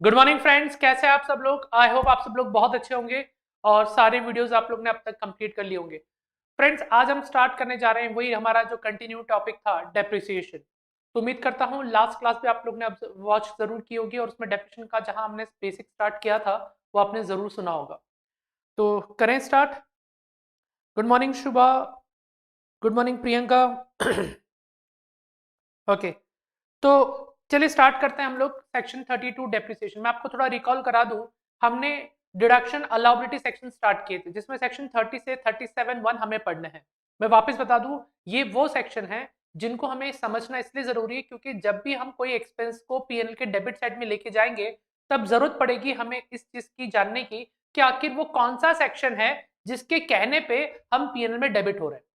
Good morning friends, कैसे हैं आप सब लोग। आई होप आप सब लोग बहुत अच्छे होंगे और सारे वीडियोस आप लोग ने अब तक कंप्लीट कर लिए होंगे। फ्रेंड्स, आज हम स्टार्ट करने जा रहे हैं वही हमारा जो कंटिन्यू टॉपिक था, डेप्रिसिएशन। तो उम्मीद करता हूँ लास्ट क्लास भी आप लोग ने वॉच जरूर की होगी और उसमें डेप्रिसिएशन का जहां हमने बेसिक स्टार्ट किया था वो आपने जरूर सुना होगा। तो करें स्टार्ट। गुड मॉर्निंग शुभा, गुड मॉर्निंग प्रियंका। ओके, तो चलिए स्टार्ट करते हैं हम लोग सेक्शन 32 डेप्रिसिएशन। मैं आपको थोड़ा रिकॉल करा दूं, हमने डिडक्शन अलाउबिलिटी सेक्शन स्टार्ट किए थे जिसमें सेक्शन 30 से 37(1) हमें पढ़ने हैं। मैं वापस बता दूं, ये वो सेक्शन है जिनको हमें समझना इसलिए जरूरी है क्योंकि जब भी हम कोई एक्सपेंस को पीएनएल के डेबिट साइड में लेके जाएंगे तब जरूरत पड़ेगी हमें इस चीज की जानने की कि आखिर वो कौन सा सेक्शन है जिसके कहने पे हम पीएनएल में डेबिट हो रहे हैं।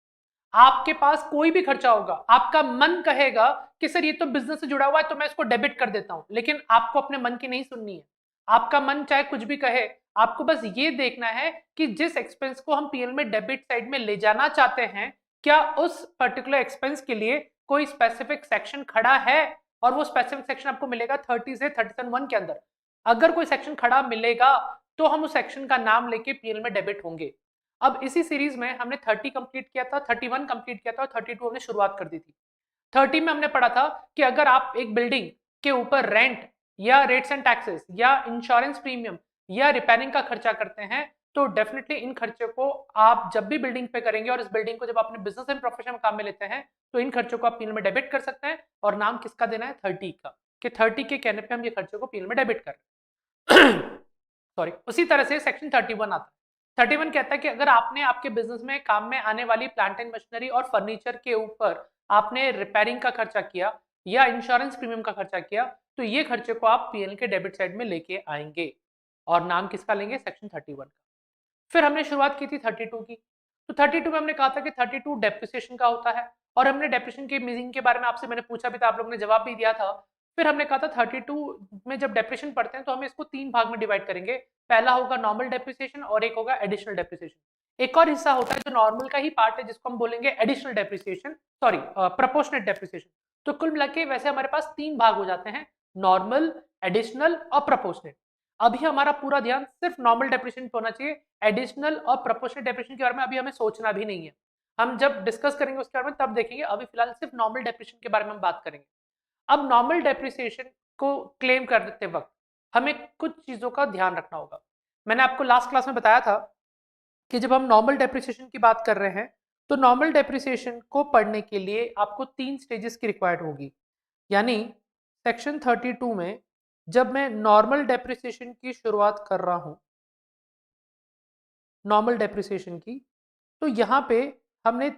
आपके पास कोई भी खर्चा होगा, आपका मन कहेगा कि सर ये तो बिजनेस से जुड़ा हुआ है तो मैं इसको डेबिट कर देता हूं, लेकिन आपको अपने मन की नहीं सुननी है। आपका मन चाहे कुछ भी कहे, आपको बस ये देखना है कि जिस एक्सपेंस को हम पीएल में डेबिट साइड में ले जाना चाहते हैं, क्या उस पर्टिकुलर एक्सपेंस के लिए कोई स्पेसिफिक सेक्शन खड़ा है। और वो स्पेसिफिक सेक्शन आपको मिलेगा 30 से 37(1) के अंदर। अगर कोई सेक्शन खड़ा मिलेगा तो हम उस सेक्शन का नाम लेके पीएल में डेबिट होंगे। अब इसी सीरीज में हमने 30 कंप्लीट किया था, 31 कंप्लीट किया था और 32 हमने शुरुआत कर दी थी। 30 में हमने पढ़ा था कि अगर आप एक बिल्डिंग के ऊपर रेंट या रेट्स एंड टैक्सेस या इंश्योरेंस प्रीमियम या रिपेयरिंग का खर्चा करते हैं तो डेफिनेटली इन खर्चों को आप जब भी बिल्डिंग पे करेंगे और इस बिल्डिंग को जब अपने बिजनेस एंड प्रोफेशन काम में लेते हैं तो इन खर्चों को आप पीएल में डेबिट कर सकते हैं। और नाम किसका देना है, 30 का, कि 30 के कहने पे हम ये खर्चों को पीएल में डेबिट कर रहे हैं। सॉरी, उसी तरह से सेक्शन 31 आता है। 31 कहता है कि अगर आपने आपके बिजनेस में काम में आने वाली प्लांट एंड मशीनरी और फर्नीचर के ऊपर आपने रिपेयरिंग का खर्चा किया या इंश्योरेंस प्रीमियम का खर्चा किया तो ये खर्चे को आप पीएल के डेबिट साइड में लेके आएंगे और नाम किसका लेंगे, सेक्शन 31 का। फिर हमने शुरुआत की थी 32 की। तो 32 में हमने कहा था कि 32 डेप्रिसिएशन का होता है और हमने डेप्रिसिएशन के मीनिंग के बारे में आपसे मैंने पूछा भी था, आप लोगों ने जवाब भी दिया था। फिर हमने कहा था 32 में जब डेप्रिसिएशन पढ़ते हैं तो हम इसको 3 भाग में डिवाइड करेंगे। पहला होगा नॉर्मल डेप्रिसिएशन और एक होगा एडिशनल डेप्रिसिएशन। एक और हिस्सा होता है जो नॉर्मल का ही पार्ट है जिसको हम बोलेंगे additional depreciation, sorry proportionate depreciation. तो कुल मिला के वैसे हमारे पास 3 भाग हो जाते हैं, नॉर्मल, एडिशनल और प्रोपोर्शनेट। अभी हमारा पूरा ध्यान सिर्फ नॉर्मल डेप्रिसिएशन पे होना चाहिए। एडिशनल और प्रोपोर्शनेट डेप्रिसिएशन के बारे में अभी हमें सोचना भी नहीं है। हम जब डिस्कस करेंगे उसके बारे में तब देखेंगे, अभी फिलहाल सिर्फ नॉर्मल डेप्रिसिएशन के बारे में हम बात करेंगे। अब नॉर्मल डेप्रिसिएशन को क्लेम करते वक्त हमें कुछ चीजों का ध्यान रखना होगा। मैंने आपको लास्ट क्लास में बताया था कि जब हम नॉर्मल डेप्रिसिएशन की बात कर रहे हैं तो नॉर्मल डेप्रिसिएशन को पढ़ने के लिए आपको 3 स्टेजेस की रिक्वायर्ड होगी। यानी सेक्शन 32 में जब मैं नॉर्मल डेप्रिसिएशन की शुरुआत कर रहा हूं, नॉर्मल डेप्रिसिएशन की, तो यहां पे हमने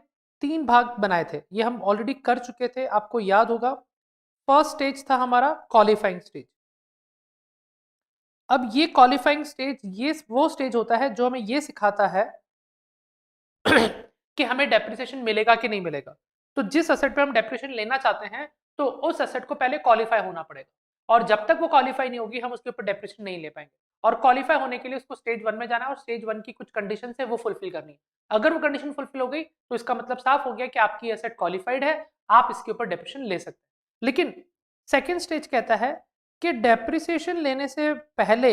3 भाग बनाए थे, ये हम ऑलरेडी कर चुके थे, आपको याद होगा। फर्स्ट स्टेज था हमारा क्वालिफाइंग स्टेज। अब ये क्वालिफाइंग स्टेज ये वो स्टेज होता है जो हमें ये सिखाता है कि हमें डेप्रिसिएशन मिलेगा कि नहीं मिलेगा। तो जिस एसेट पे हम डेप्रिसिएशन लेना चाहते हैं तो उस एसेट को पहले क्वालिफाई होना पड़ेगा और जब तक वो क्वालिफाई नहीं होगी हम उसके ऊपर डेप्रिसिएशन नहीं ले पाएंगे। और क्वालिफाई होने के लिए उसको स्टेज 1 में जाना है और स्टेज 1 की कुछ कंडीशन है वो फुलफिल करनी है। अगर वो कंडीशन फुलफिल हो गई तो इसका मतलब साफ हो गया कि आपकी एसेट क्वालिफाइड है, आप इसके ऊपर डेप्रिसिएशन ले सकते हैं। लेकिन सेकेंड स्टेज कहता है कि डेप्रिसिएशन लेने से पहले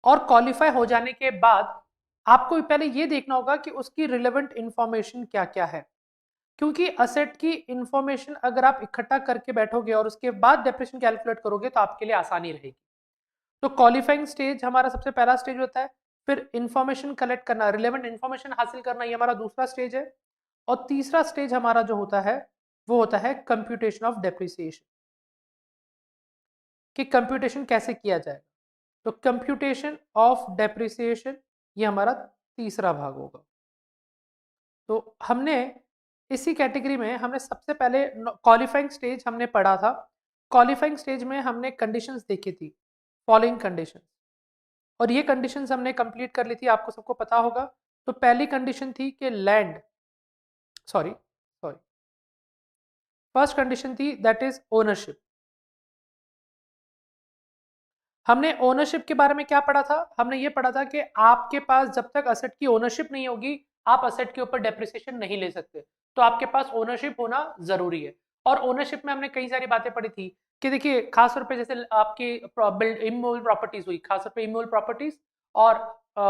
और क्वालिफाई हो जाने के बाद आपको पहले ये देखना होगा कि उसकी रिलेवेंट इंफॉर्मेशन क्या क्या है। क्योंकि असेट की इंफॉर्मेशन अगर आप इकट्ठा करके बैठोगे और उसके बाद डेप्रिसिएशन कैलकुलेट करोगे तो आपके लिए आसानी रहेगी। तो क्वालिफाइंग स्टेज हमारा सबसे पहला स्टेज होता है। फिर इंफॉर्मेशन कलेक्ट करना, रिलेवेंट इंफॉर्मेशन हासिल करना, ये हमारा दूसरा स्टेज है। और तीसरा स्टेज हमारा जो होता है वो होता है कंप्यूटेशन ऑफ डेप्रिसिएशन, कि कंप्यूटेशन कैसे किया जाए। तो कंप्यूटेशन ऑफ डेप्रिसिएशन ये हमारा तीसरा भाग होगा। तो हमने इसी कैटेगरी में हमने सबसे पहले क्वालिफाइंग स्टेज हमने पढ़ा था। क्वालिफाइंग स्टेज में हमने कंडीशंस देखी थी, फॉलोइंग कंडीशंस, और ये कंडीशंस हमने कंप्लीट कर ली थी, आपको सबको पता होगा। तो पहली कंडीशन थी कि land, sorry sorry first condition थी दैट इज ओनरशिप। हमने ओनरशिप के बारे में क्या पढ़ा था? हमने ये पढ़ा था कि आपके पास जब तक असेट की ओनरशिप नहीं होगी, आप असेट के ऊपर डेप्रिसिएशन नहीं ले सकते। तो आपके पास ओनरशिप होना जरूरी है। और ओनरशिप में हमने कई सारी बातें पढ़ी थी कि देखिए, खासतौर पे जैसे आपकी इमूवेबल प्रॉपर्टीज हुई, खासतौर पे इमूवेबल प्रॉपर्टीज और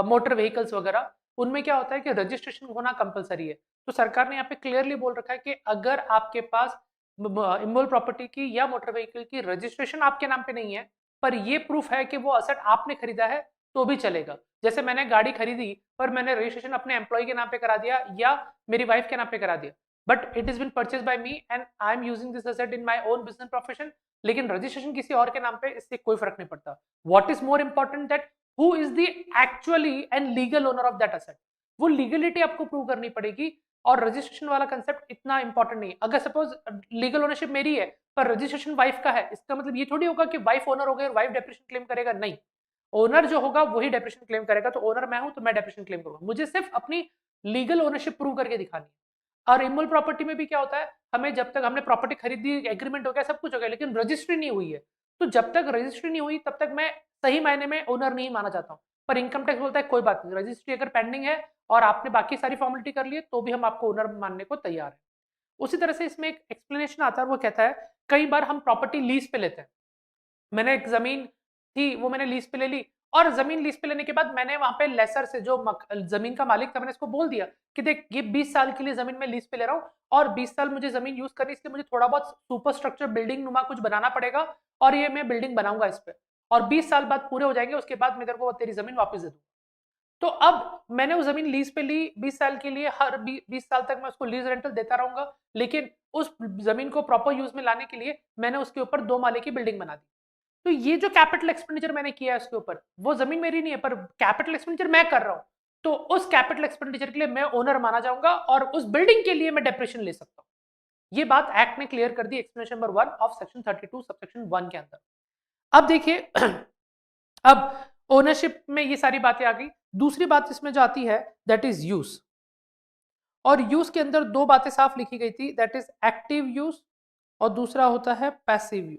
मोटर व्हीकल्स वगैरह, उनमें क्या होता है कि रजिस्ट्रेशन होना कंपलसरी है। तो सरकार ने यहाँ पे क्लियरली बोल रखा है कि अगर आपके पास इमूवेबल प्रॉपर्टी की या मोटर व्हीकल की रजिस्ट्रेशन आपके नाम पे नहीं है, पर ये प्रूफ है कि वो असेट आपने खरीदा है, तो भी चलेगा। जैसे मैंने गाड़ी खरीदी पर मैंने रजिस्ट्रेशन अपने एम्प्लॉय के नाम पे करा दिया या मेरी वाइफ के नाम पे करा दिया, but it is been purchase by me and I am using this asset in my own business profession, लेकिन रजिस्ट्रेशन किसी और के नाम पे, इससे कोई फर्क नहीं पड़ता। What is more important that who is the actually and legal owner of that asset, वो लीगलिटी आपको प्रूव करनी पड़ेगी। और रजिस्ट्रेशन वाला कंसेप्ट इतना इंपॉर्टेंट नहीं है। अगर सपोज लीगल ओनरशिप मेरी है पर रजिस्ट्रेशन वाइफ का है, इसका मतलब ये थोड़ी होगा कि वाइफ ओनर हो गई और वाइफ डेप्रेशन क्लेम करेगा, नहीं। ओनर जो होगा वही डेप्रेशन क्लेम करेगा। तो ओनर मैं हूं तो मैं डेप्रेशन क्लेम करूंगा, मुझे सिर्फ अपनी लीगल ओनरशिप प्रूव करके दिखानी है। और इमूवेबल प्रॉपर्टी में भी क्या होता है, हमें जब तक हमने प्रॉपर्टी खरीदी, एग्रीमेंट हो गया, सब कुछ हो गया, लेकिन रजिस्ट्री नहीं हुई है, तो जब तक रजिस्ट्री नहीं हुई तब तक मैं सही मायने में ओनर नहीं माना जाता हूं। पर इनकम टैक्स बोलता है कोई बात नहीं, रजिस्ट्री अगर पेंडिंग है और आपने बाकी सारी फॉर्मेलिटी कर ली है, तो भी हम आपको ओनर मानने को तैयार है। उसी तरह से इसमें एक एक्सप्लेनेशन आता है, वो कहता है कई बार हम प्रॉपर्टी लीज पे लेते हैं। मैंने एक जमीन थी, वो मैंने लीज पे ले ली, और जमीन लीज पे लेने के बाद मैंने वहां पे लेसर से, जो जमीन का मालिक था, मैंने इसको बोल दिया कि देख, ये 20 साल के लिए जमीन में लीज पे ले रहा हूँ और 20 साल मुझे जमीन यूज करनी, इसलिए मुझे थोड़ा बहुत सुपर स्ट्रक्चर बिल्डिंग नुमा कुछ बनाना पड़ेगा, और ये मैं बिल्डिंग बनाऊंगा इस पे, और 20 साल बाद पूरे हो जाएंगे, उसके बाद मैं तेरे को तेरी जमीन वापस दे दूंगा। तो अब मैंने वो जमीन लीज पे ली 20 साल के लिए, हर 20 साल तक मैं उसको लीज रेंटल देता रहूंगा, लेकिन उस जमीन को प्रॉपर यूज में लाने के लिए मैंने उसके ऊपर 2 माले की बिल्डिंग बना दी। तो ये जो कैपिटल एक्सपेंडिचर मैंने किया है उसके ऊपर, वो जमीन मेरी नहीं है, पर कैपिटल एक्सपेंडिचर मैं कर रहा हूं, तो उस कैपिटल एक्सपेंडिचर के लिए मैं ओनर माना जाऊंगा और उस बिल्डिंग के लिए मैं डेप्रेशन ले सकता हूं। ये बात एक्ट ने क्लियर कर दी, explanation number 1 of section 32 subsection 1 के अंदर। अब देखिए अब ओनरशिप में ये सारी बातें आ गई। दूसरी बात इसमें जो आती है दैट इज यूज, और यूज के अंदर दो बातें साफ लिखी गई थी, दैट इज एक्टिव यूज और दूसरा होता है पैसिव यूज।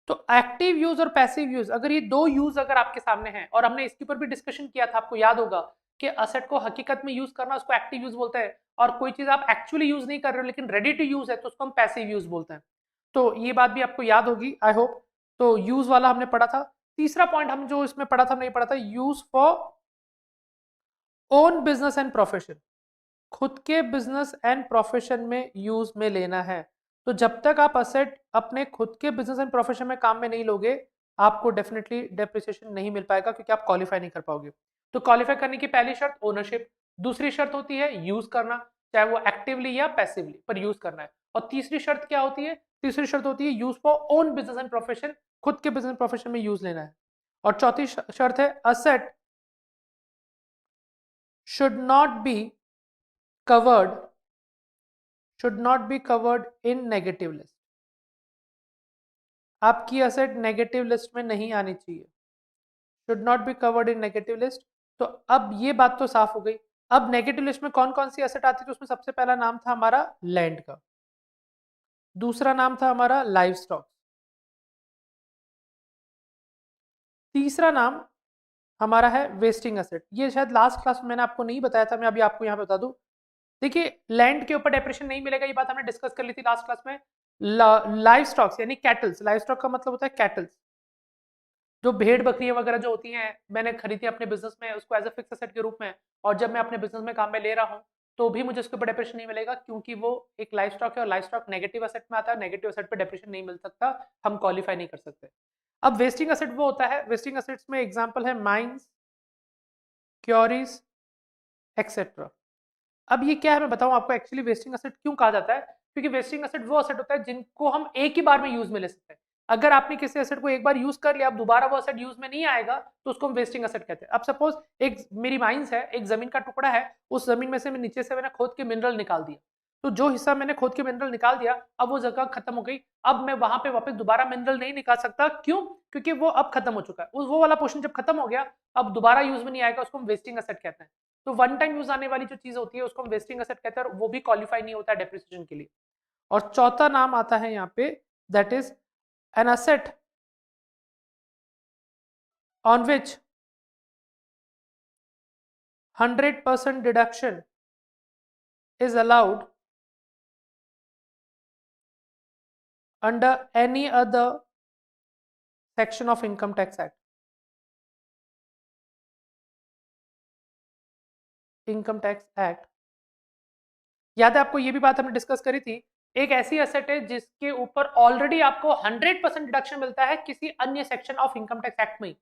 तो एक्टिव यूज और पैसिव यूज, अगर ये दो यूज अगर आपके सामने हैं, और हमने इसके ऊपर भी डिस्कशन किया था, आपको याद होगा कि असेट को हकीकत में यूज करना उसको एक्टिव यूज बोलते हैं, और कोई चीज आप एक्चुअली यूज नहीं कर रहे हो लेकिन रेडी टू यूज है तो उसको हम पैसिव यूज बोलते हैं। तो ये बात भी आपको याद होगी आई होप। तो यूज वाला हमने पढ़ा था। तीसरा पॉइंट हम जो इसमें पढ़ा था, नहीं पढ़ा था, use for own business and profession, खुद के बिजनेस एंड प्रोफेशन में यूज में लेना है। तो जब तक आप असेट अपने खुद के बिजनेस एंड प्रोफेशन में काम में नहीं लोगे, आपको डेफिनेटली डेप्रिसिएशन नहीं मिल पाएगा, क्योंकि आप क्वालिफाई नहीं कर पाओगे। तो क्वालिफाई करने की पहली शर्त ओनरशिप, दूसरी शर्त होती है यूज करना, चाहे वो एक्टिवली या पैसिवली, पर यूज करना है। और तीसरी शर्त क्या होती है? तीसरी शर्त होती है use for own business and profession, खुद के बिजनेस प्रोफेशन में यूज लेना है। और चौथी शर्त है asset should not be covered in negative list। आपकी असेट नेगेटिव लिस्ट में नहीं आनी चाहिए, should not be covered in negative list। तो अब ये बात तो साफ हो गई। अब नेगेटिव लिस्ट में कौन कौन सी एसेट आती है? तो उसमें सबसे पहला नाम था हमारा लैंड का, दूसरा नाम था हमारा लाइव स्टॉक, तीसरा नाम हमारा है वेस्टिंग एसेट। ये शायद लास्ट क्लास में मैंने आपको नहीं बताया था, मैं अभी आपको यहाँ पे बता दूं। देखिए, लैंड के ऊपर डेप्रेशन नहीं मिलेगा, ये बात हमने डिस्कस कर ली थी लास्ट क्लास में। लाइव स्टॉक्स यानी कैटल्स, लाइव स्टॉक का मतलब होता है कैटल्स, जो भेड़ बकरियां वगैरह जो होती हैं, मैंने खरीदी अपने बिजनेस में उसको एज अ फिक्स एसेट के रूप में, और जब मैं अपने बिजनेस में काम में ले रहा हूँ तो भी मुझे उसके ऊपर डेप्रेशन नहीं मिलेगा, क्योंकि वो एक लाइव स्टॉक है और लाइव स्टॉक नेगेटिव एसेट में आता है, नेगेटिव एसेट पे डेप्रेशन नहीं मिल सकता, हम क्वालिफाई नहीं कर सकते। अब वेस्टिंग एसेट वो होता है, वेस्टिंग एसेट्स में एग्जांपल है माइंस, क्योरीज, एक्सेट्रा। अब ये क्या है मैं बताऊं आपको, एक्चुअली वेस्टिंग एसेट क्यों कहा जाता है? क्योंकि वेस्टिंग एसेट वो एसेट होता है जिनको हम एक ही बार में यूज में ले सकते हैं। अगर आपने किसी एसेट को एक बार यूज कर लिया, अब दोबारा वो एसेट यूज में नहीं आएगा, तो उसको हम वेस्टिंग एसेट कहते हैं। अब सपोज एक मेरी माइंस है, एक जमीन का टुकड़ा है, उस जमीन में से मैं नीचे से मैंने खोद के मिनरल निकाल दिया, तो जो हिस्सा मैंने खोद के मिनरल निकाल दिया, अब वो जगह खत्म हो गई, अब मैं वहां पे वापस दोबारा मिनरल नहीं निकाल सकता। क्यों? क्योंकि वो अब खत्म हो चुका है, वो वाला पोर्शन जब खत्म हो गया, अब दोबारा यूज में नहीं आएगा, उसको हम वेस्टिंग एसेट कहते हैं। तो वन टाइम यूज आने वाली जो चीज होती है उसको हम वेस्टिंग एसेट कहते हैं, और वो भी क्वालिफाई नहीं होता है डेप्रिसिएशन के लिए। और चौथा नाम आता है यहाँ पे, that is an asset on which 100% deduction is allowed under any other section of Income Tax Act. Income tax act, याद है आपको? ये भी बात हमने डिस्कस करी थी। एक ऐसी एसेट है जिसके ऊपर ऑलरेडी आपको 100% डिडक्शन मिलता है किसी अन्य section of income tax act में।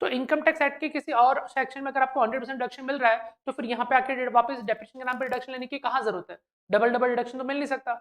तो इनकम टैक्स एक्ट के किसी और सेक्शन में अगर आपको 100% डिडक्शन मिल रहा है, तो फिर यहाँ पे आके वापस डेप्रिसिएशन के नाम पे डिडक्शन लेने की कहाँ जरूरत है? डबल डबल डिडक्शन तो मिल नहीं सकता।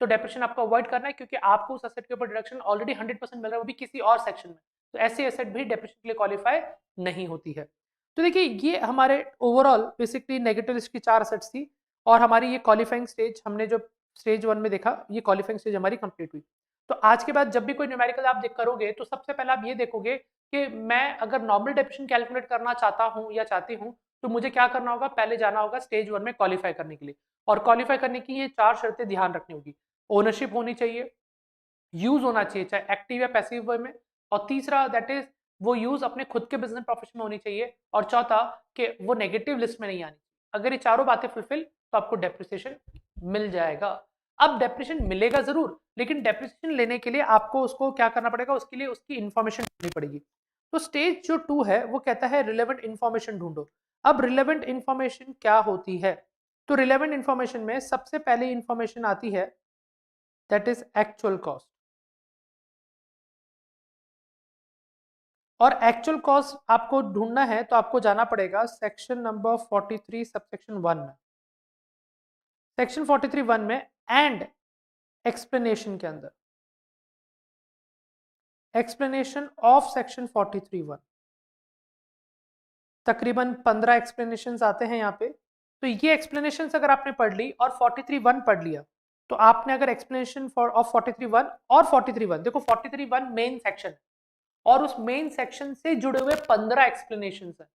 तो डेप्रिसिएशन आपको अवॉइड करना है, क्योंकि आपको उस एसेट के ऊपर डिडक्शन ऑलरेडी 100% मिल रहा है, वो भी किसी और सेक्शन में। तो ऐसी एसेट भी डेप्रिसिएशन के लिए क्वालिफाई नहीं होती है। तो देखिए, ये हमारे ओवरऑल बेसिकली नेगेटिव लिस्ट की 4 एसेट्स थी, और हमारी ये क्वालिफाइंग स्टेज हमने जो स्टेज 1 में देखा, ये क्वालिफाइंग स्टेज हमारी कंप्लीट हुई। तो आज के बाद जब भी कोई न्यूमेरिकल आप देख करोगे, तो सबसे पहले आप ये देखोगे कि मैं अगर नॉर्मल डेप्रिसिएशन कैलकुलेट करना चाहता हूं या चाहती हूं, तो मुझे क्या करना होगा? पहले जाना होगा स्टेज 1 में क्वालिफाई करने के लिए, और क्वालिफाई करने की ये 4 शर्तें ध्यान रखनी होगी। ओनरशिप होनी चाहिए, यूज होना चाहिए चाहे एक्टिव या पैसिव वे में, और तीसरा दैट इज वो यूज अपने खुद के बिजनेस प्रोफेशन में होनी चाहिए, और चौथा कि वो नेगेटिव लिस्ट में नहीं आनी। अगर ये चारों बातें फुलफिल, तो आपको डेप्रिसिएशन मिल जाएगा। अब डेप्रिसिएशन मिलेगा जरूर, लेकिन डेप्रिसिएशन लेने के लिए आपको उसको क्या करना पड़ेगा? उसके लिए उसकी इंफॉर्मेशन ढूंढनी पड़ेगी। तो स्टेज जो 2 है वो कहता है रिलेवेंट इंफॉर्मेशन ढूंढो। अब रिलेवेंट इंफॉर्मेशन क्या होती है? तो रिलेवेंट इंफॉर्मेशन में सबसे पहले इंफॉर्मेशन आती है, दैट इज एक्चुअल कॉस्ट। और एक्चुअल कॉस्ट आपको ढूंढना है, तो आपको जाना पड़ेगा सेक्शन नंबर 43 सबसेक्शन 1 में। सेक्शन 43(1) में एंड एक्सप्लेनेशन के अंदर, एक्सप्लेनेशन ऑफ सेक्शन 43(1), तकरीबन 15 एक्सप्लेनेशंस आते हैं यहाँ पे। तो ये एक्सप्लेनेशंस अगर आपने पढ़ ली और 43(1) पढ़ लिया, तो आपने अगर एक्सप्लेनेशन ऑफ 43(1) और 43(1), देखो 43(1) मेन सेक्शन, और उस मेन सेक्शन से जुड़े हुए 15 एक्सप्लेनेशंस है,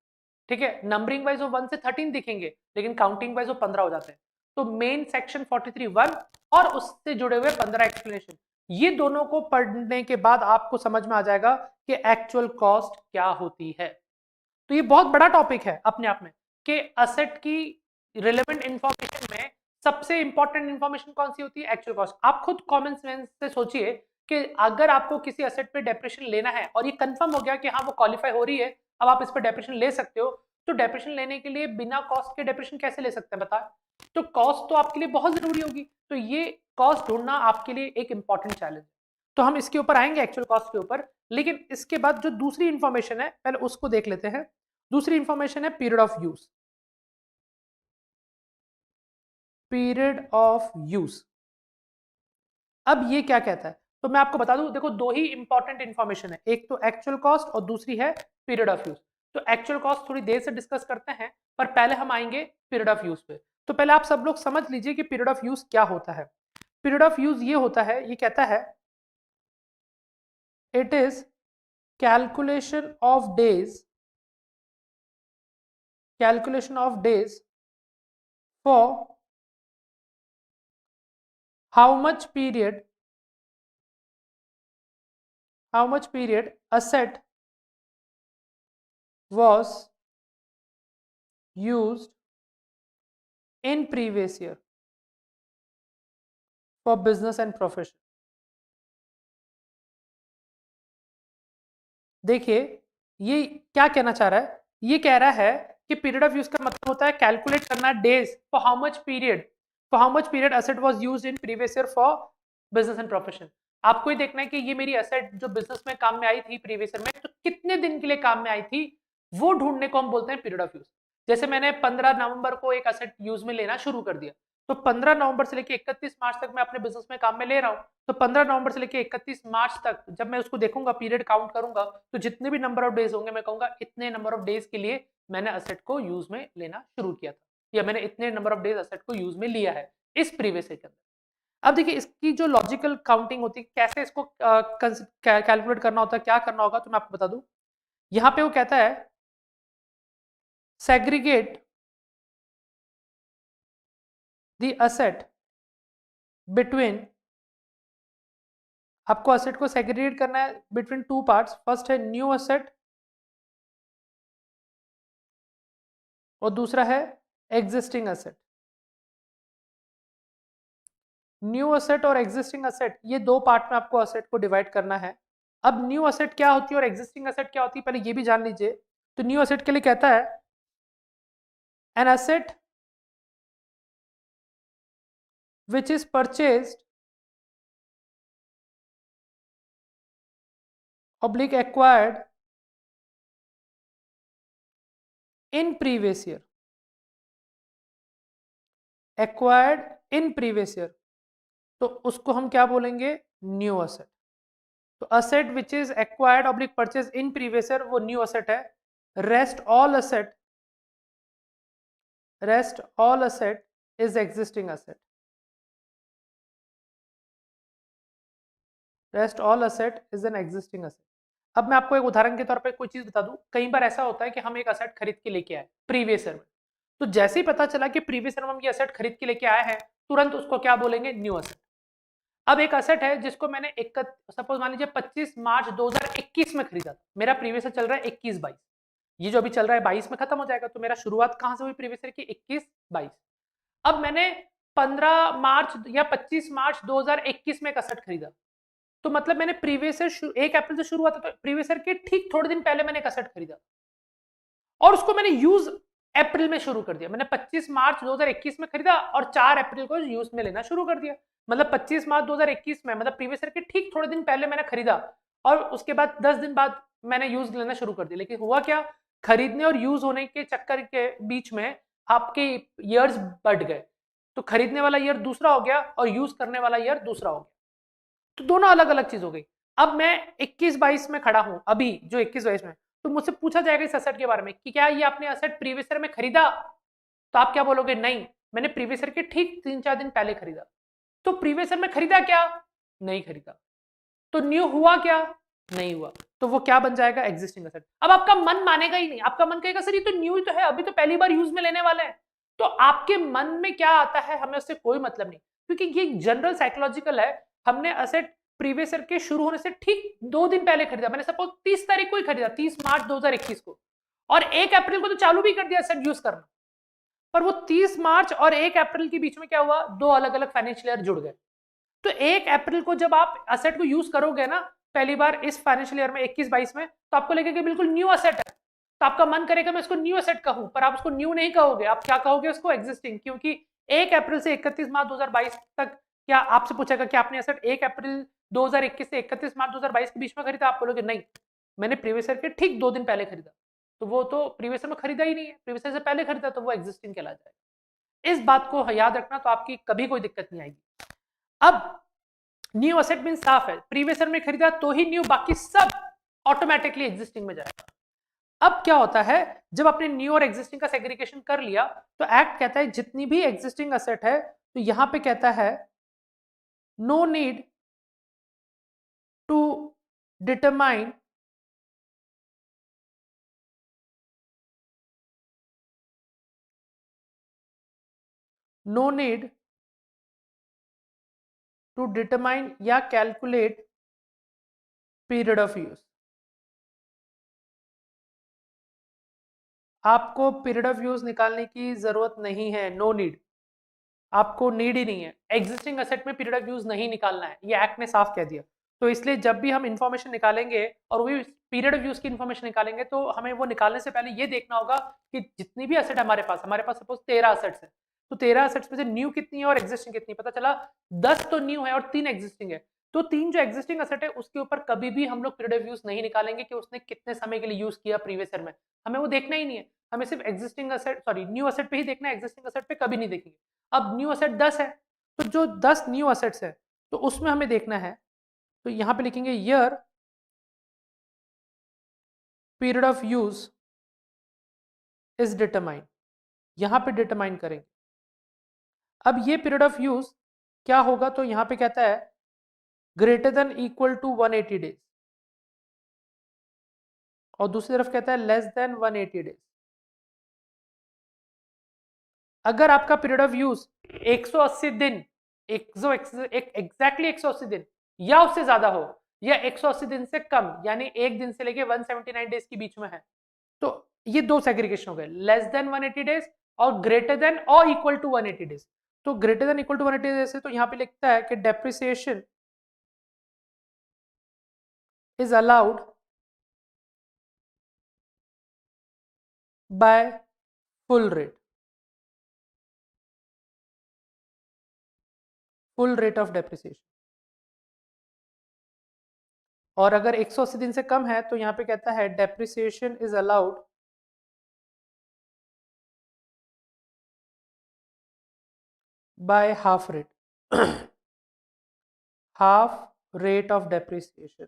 ठीक है? नंबरिंग वाइज वो 1 से 13 दिखेंगे, लेकिन काउंटिंग वाइज वो 15 हो जाते हैं। तो मेन सेक्शन 43(1) और उससे जुड़े हुए 15 एक्सप्लेनेशन, ये दोनों को पढ़ने के बाद आपको समझ में आ जाएगा कि एक्चुअल कॉस्ट क्या होती है। तो ये बहुत बड़ा टॉपिक है अपने आप में, कि असेट की रिलेवेंट इंफॉर्मेशन में सबसे इंपॉर्टेंट इंफॉर्मेशन कौन सी होती है? Actual cost. आप खुद कॉमन सेंस से सोचिए कि अगर आपको किसी असेट पे डेप्रिसिएशन लेना है और ये कंफर्म हो गया कि हाँ वो क्वालिफाई हो रही है, अब आप इस पर डेप्रिसिएशन ले सकते हो, तो डेप्रिसिएशन लेने के लिए बिना कॉस्ट के डेप्रिसिएशन कैसे ले सकते हैं बता? तो कॉस्ट तो आपके लिए बहुत जरूरी होगी। तो ये कॉस्ट ढूंढना आपके लिए एक इंपॉर्टेंट चैलेंज। तो हम इसके ऊपर आएंगे, एक्चुअल कॉस्ट के ऊपर, लेकिन इसके बाद जो दूसरी इंफॉर्मेशन है पहले उसको देख लेते हैं। दूसरी इंफॉर्मेशन है period of use. Period of use, अब ये क्या कहता है? तो मैं आपको बता दूं, देखो 2 ही इंपॉर्टेंट इंफॉर्मेशन है, एक तो एक्चुअल कॉस्ट और दूसरी है पीरियड ऑफ यूज। तो एक्चुअल कॉस्ट थोड़ी देर से डिस्कस करते हैं, पर पहले हम आएंगे पीरियड ऑफ यूज पे। तो पहले आप सब लोग समझ लीजिए कि पीरियड ऑफ यूज क्या होता है। पीरियड ऑफ यूज ये होता है, ये कहता है it is calculation of days, calculation of days for how much period asset was used in previous year for business and profession। देखिए ये क्या कहना चाह रहा है? ये कह रहा है कि पीरियड ऑफ यूज का मतलब होता है कैलकुलेट करना days for how much period asset was used in previous year for business and profession. आपको ही देखना है कि ये मेरी एसेट जो बिजनेस में काम में आई थी प्रीवियस ईयर में, तो कितने दिन के लिए काम में आई थी, वो ढूंढने को हम बोलते हैं पीरियड ऑफ यूज। जैसे मैंने 15 नवंबर को एक एसेट यूज में लेना शुरू कर दिया, तो 15 नवंबर से लेके 31 मार्च तक मैं अपने बिजनेस में काम में ले रहा हूँ, तो 15 नवंबर से लेके 31 मार्च तक जब मैं उसको देखूंगा, पीरियड काउंट करूंगा, तो जितने भी नंबर ऑफ डेज होंगे मैं कहूंगा इतने नंबर ऑफ डेज के लिए मैंने असेट को यूज में लेना शुरू किया था, या मैंने इतने नंबर ऑफ डेज असेट को यूज में लिया है इस प्रीवियस ईयर के अंदर। अब देखिए इसकी जो लॉजिकल काउंटिंग होती है, कैसे इसको कैलकुलेट करना होता है, क्या करना होगा, तो मैं आपको बता दूं। यहां पे वो कहता है सेग्रीगेट द असेट बिटवीन, आपको असेट को सेग्रीगेट करना है बिटवीन टू पार्ट्स। फर्स्ट है न्यू असेट और दूसरा है एग्जिस्टिंग असेट। न्यू असेट और एग्जिस्टिंग असेट, ये दो पार्ट में आपको असेट को डिवाइड करना है। अब न्यू असेट क्या होती है और एग्जिस्टिंग असेट क्या होती है, पहले ये भी जान लीजिए। तो न्यू असेट के लिए कहता है an asset which is purchased oblique acquired in previous year, acquired in previous year, तो उसको हम क्या बोलेंगे, न्यू असेट। तो asset which is acquired oblique purchase in previous year, वो न्यू असेट है। Rest all asset, rest all asset is existing asset, rest all asset is an existing asset. अब मैं आपको एक उदाहरण के तौर पे कोई चीज बता दूं। कई बार ऐसा होता है कि हम एक असेट खरीद के लेके आए प्रीवियस ईयर में, तो जैसे ही पता चला कि प्रीवियस ईयर में हम ये असेट खरीद के लेके आए हैं, तुरंत उसको क्या बोलेंगे, न्यू असेट। अब एक असेट है जिसको मैंने सपोज मान लीजिए 25 मार्च 2021 में खरीदा था, मेरा प्रीवियस ईयर चल रहा है 21-22, ये जो अभी चल रहा है 22 में खत्म हो जाएगा, तो मेरा शुरुआत कहां से हुई प्रीवियस ईयर की, 21-22। अब मैंने 15 मार्च या 25 मार्च 2021 में एक असेट खरीदा, तो मतलब मैंने प्रीवियस ईयर 1 अप्रैल से शुरू हुआ था, तो प्रीवियस ईयर के ठीक थोड़े दिन पहले मैंने एक असेट खरीदा और उसको मैंने यूज अप्रैल में शुरू कर दिया। मैंने 25 मार्च 2021 में खरीदा और 4 अप्रैल को यूज में लेना शुरू कर दिया। मतलब 25 मार्च 2021 में, मतलब प्रीवियस ईयर के ठीक थोड़े दिन पहले मैंने खरीदा और उसके बाद 10 दिन बाद मैंने यूज लेना शुरू कर दिया। लेकिन हुआ क्या, खरीदने और यूज होने के चक्कर के बीच में आपके ईयर्स बढ़ गए, तो खरीदने वाला ईयर दूसरा हो गया और यूज करने वाला ईयर दूसरा हो गया, तो दोनों अलग अलग चीज हो गई। अब मैं 21-22 में खड़ा हूं, अभी जो 21-22 में, तो मुझसे पूछा जाएगा इस असेट के बारे में कि क्या ये आपने असेट प्रीवियस ईयर में खरीदा, तो आप क्या बोलोगे, नहीं, मैंने प्रीवियस ईयर के ठीक 3-4 दिन पहले खरीदा। तो प्रीवियस ईयर में खरीदा क्या, नहीं खरीदा। तो न्यू हुआ क्या, नहीं हुआ। तो वो क्या बन जाएगा, एग्जिस्टिंग असेट। अब आपका मन मानेगा ही नहीं, आपका मन कहेगा सर ये तो न्यू ही तो है, अभी तो पहली बार यूज में लेने वाले हैं। तो आपके मन में क्या आता है हमें उससे कोई मतलब नहीं, क्योंकि ये जनरल साइकोलॉजिकल है। हमने असेट प्रीवियस ईयर के शुरू होने से ठीक 2 दिन पहले खरीदा, मैंने सपोज 30 तारीख को ही खरीदा, 30 मार्च 2021 को, और 1 अप्रैल को तो चालू भी कर दिया असेट यूज करना। पर वो 30 मार्च और 1 अप्रैल के बीच में क्या हुआ, दो अलग अलग फाइनेंशियल ईयर जुड़ गए। तो 1 अप्रैल को जब आप असेट को यूज करोगे ना पहली बार इस फाइनेंशियल ईयर में 21-22 में, तो आपको लगेगा बिल्कुल न्यू असेट है, तो आपका मन करेगा मैं इसको न्यू असेट कहूं, पर आप उसको न्यू नहीं कहोगे, आप क्या कहोगे उसको, एग्जिस्टिंग। क्योंकि 1 अप्रैल से 31 मार्च 2022 तक क्या आपसे पूछेगा कि आपने असेट 1 अप्रैल 2021 से 31 मार्च 2022 के बीच में खरीदा, आप बोलोगे नहीं, मैंने प्रीवियस ईयर के ठीक 2 दिन पहले खरीदा। तो वो तो प्रीवियस ईयर में खरीदा ही नहीं है, प्रीवियस ईयर से पहले खरीदा, तो वो एग्जिस्टिंग कहला जाएगा। इस बात को याद रखना, तो आपकी कभी कोई दिक्कत नहीं आएगी। अब न्यू असेट मीन साफ है, प्रीवियस ईयर में खरीदा तो ही न्यू, बाकी सब ऑटोमेटिकली एग्जिस्टिंग में जाएगा। अब क्या होता है, जब आपने न्यू और एग्जिस्टिंग का सेग्रीगेशन कर लिया, तो एक्ट कहता है जितनी भी एग्जिस्टिंग असेट है, तो यहां पे कहता है no need to determine no need to determine या कैलकुलेट पीरियड ऑफ यूज। आपको पीरियड ऑफ यूज निकालने की जरूरत नहीं है, नो नीड, आपको नीड ही नहीं है। एग्जिस्टिंग असेट में पीरियड ऑफ यूज नहीं निकालना है, ये एक्ट ने साफ कह दिया। तो इसलिए जब भी हम इंफॉर्मेशन निकालेंगे और वही पीरियड ऑफ यूज की इंफॉर्मेशन निकालेंगे, तो हमें वो निकालने से पहले ये देखना होगा कि जितनी भी असेट हमारे पास सपोज 13 असेट्स है, तो 13 असेट्स में से न्यू कितनी है और एग्जिस्टिंग कितनी, पता चला 10 तो न्यू है और 3 एग्जिस्टिंग है। तो 3 जो एग्जिस्टिंग असेट है उसके ऊपर कभी भी हम लोग पीरियड ऑफ यूज नहीं निकालेंगे कि उसने कितने समय के लिए यूज किया प्रीवियस ईयर में, हमें वो देखना ही नहीं है। हमें सिर्फ existing asset, sorry new asset पे ही देखना है, एग्जिस्टिंग असेट पे कभी नहीं देखेंगे। अब न्यू असेट 10 है, तो जो 10 न्यू असेट्स है तो उसमें हमें देखना है, तो यहां पे लिखेंगे year period of use is determined, यहां पे डिटरमाइन करेंगे। अब ये पीरियड ऑफ यूज क्या होगा, तो यहां पे कहता है greater than equal to 180 days, और दूसरी तरफ कहता है लेस देन 180 डेज। अगर आपका पीरियड ऑफ यूज 180 दिन, एग्जैक्टली 180 दिन या उससे ज्यादा हो, या 180 दिन से कम यानी एक दिन से लेके 179 डेज के बीच में है, तो ये दो सेग्रीगेशन हो गए, लेस देन 180 डेज और ग्रेटर देन और इक्वल टू 180 डेज। तो greater than equal to 180 days है, तो यहां पे लिखता है कि depreciation is allowed by full rate, full rate of depreciation. और अगर 180 दिन से कम है तो यहां पे कहता है depreciation is allowed by half rate, half rate of depreciation.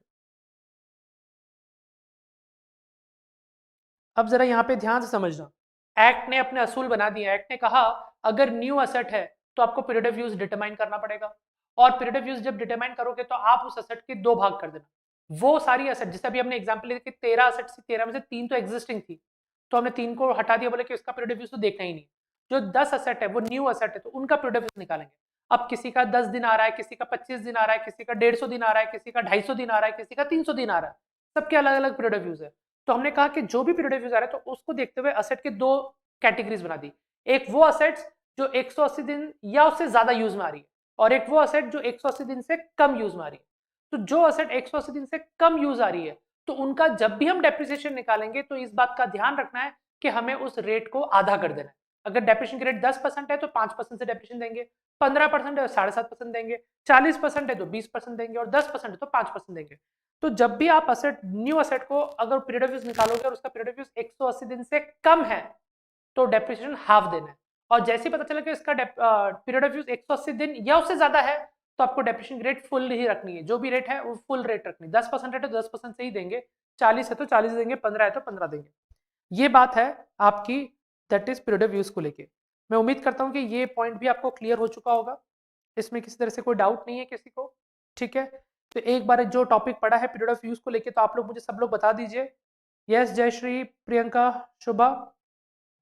अब जरा यहां पे ध्यान से समझना, एक्ट ने अपने असूल बना दिए। एक्ट ने कहा अगर न्यू असेट है तो आपको पीरियड ऑफ यूज डिटरमाइन करना पड़ेगा, और पीरियड ऑफ यूज जब डिटरमाइन करोगे तो आप उस असेट के दो भाग कर देना। वो सारी असेट, जैसे अभी हमने एग्जांपल लिया कि 13 असेट थी, 13 में से 3 तो एग्जिस्टिंग थी, तो हमने 3 को हटा दिया, बोले कि इसका पीरियड ऑफ यूज तो देखना ही नहीं। जो 10 असेट है वो न्यू असेट है, तो उनका पीरियड ऑफ यूज निकालेंगे। अब किसी का 10 दिन आ रहा है, किसी का 25 दिन आ रहा है, किसी का 150 दिन आ रहा है, किसी का 250 दिन आ रहा है, किसी का 300 दिन आ रहा है, सबके अलग अलग पीरियड ऑफ यूज है। तो हमने कहा कि जो भी पीरियड ऑफ यूज आ रहा है तो उसको देखते हुए असेट के दो कैटेगरीज बना दी। एक वो असेट्स जो 180 दिन या उससे ज्यादा यूज में आ रही है, और एक वो असेट जो 180 दिन से कम यूज में आ रही है। तो जो असेट 180 दिन से कम यूज आ रही है, तो उनका जब भी हम डेप्रिसिएशन निकालेंगे तो इस बात का ध्यान रखना है कि हमें उस रेट को आधा कर देना है। अगर डेप्रिसिएशन की रेट 10% है तो 5% से डेप्रिसिएशन देंगे, 15% है तो 7.5% देंगे, 40% है तो 20% देंगे, और 10% है तो 5% देंगे। तो जब भी आप असेट, न्यू असेट को अगर पीरियड ऑफ यूज निकालोगे और उसका पीरियड ऑफ यूज 180 दिन से कम है तो डेप्रिसिएशन हाफ देना है। और जैसे ही पता चला कि इसका पीरियड ऑफ यूज 180 दिन या उससे ज्यादा है तो आपको डेप्रिसिएशन रेट फुल ही रखनी है, जो भी रेट है वो फुल रेट रखनी है। 10% है तो 10% से ही देंगे, 40 है तो 40 देंगे, 15 है तो 15 देंगे। ये बात है आपकी that is period of use को लेके। मैं उम्मीद करता हूँ कि ये पॉइंट भी आपको क्लियर हो चुका होगा, इसमें किसी तरह से कोई डाउट नहीं है किसी को, ठीक है। तो एक बार जो टॉपिक पढ़ा है पीरियड ऑफ यूज को लेके, तो आप लोग मुझे सब लोग बता दीजिए। यस जयश्री, प्रियंका, शुभा,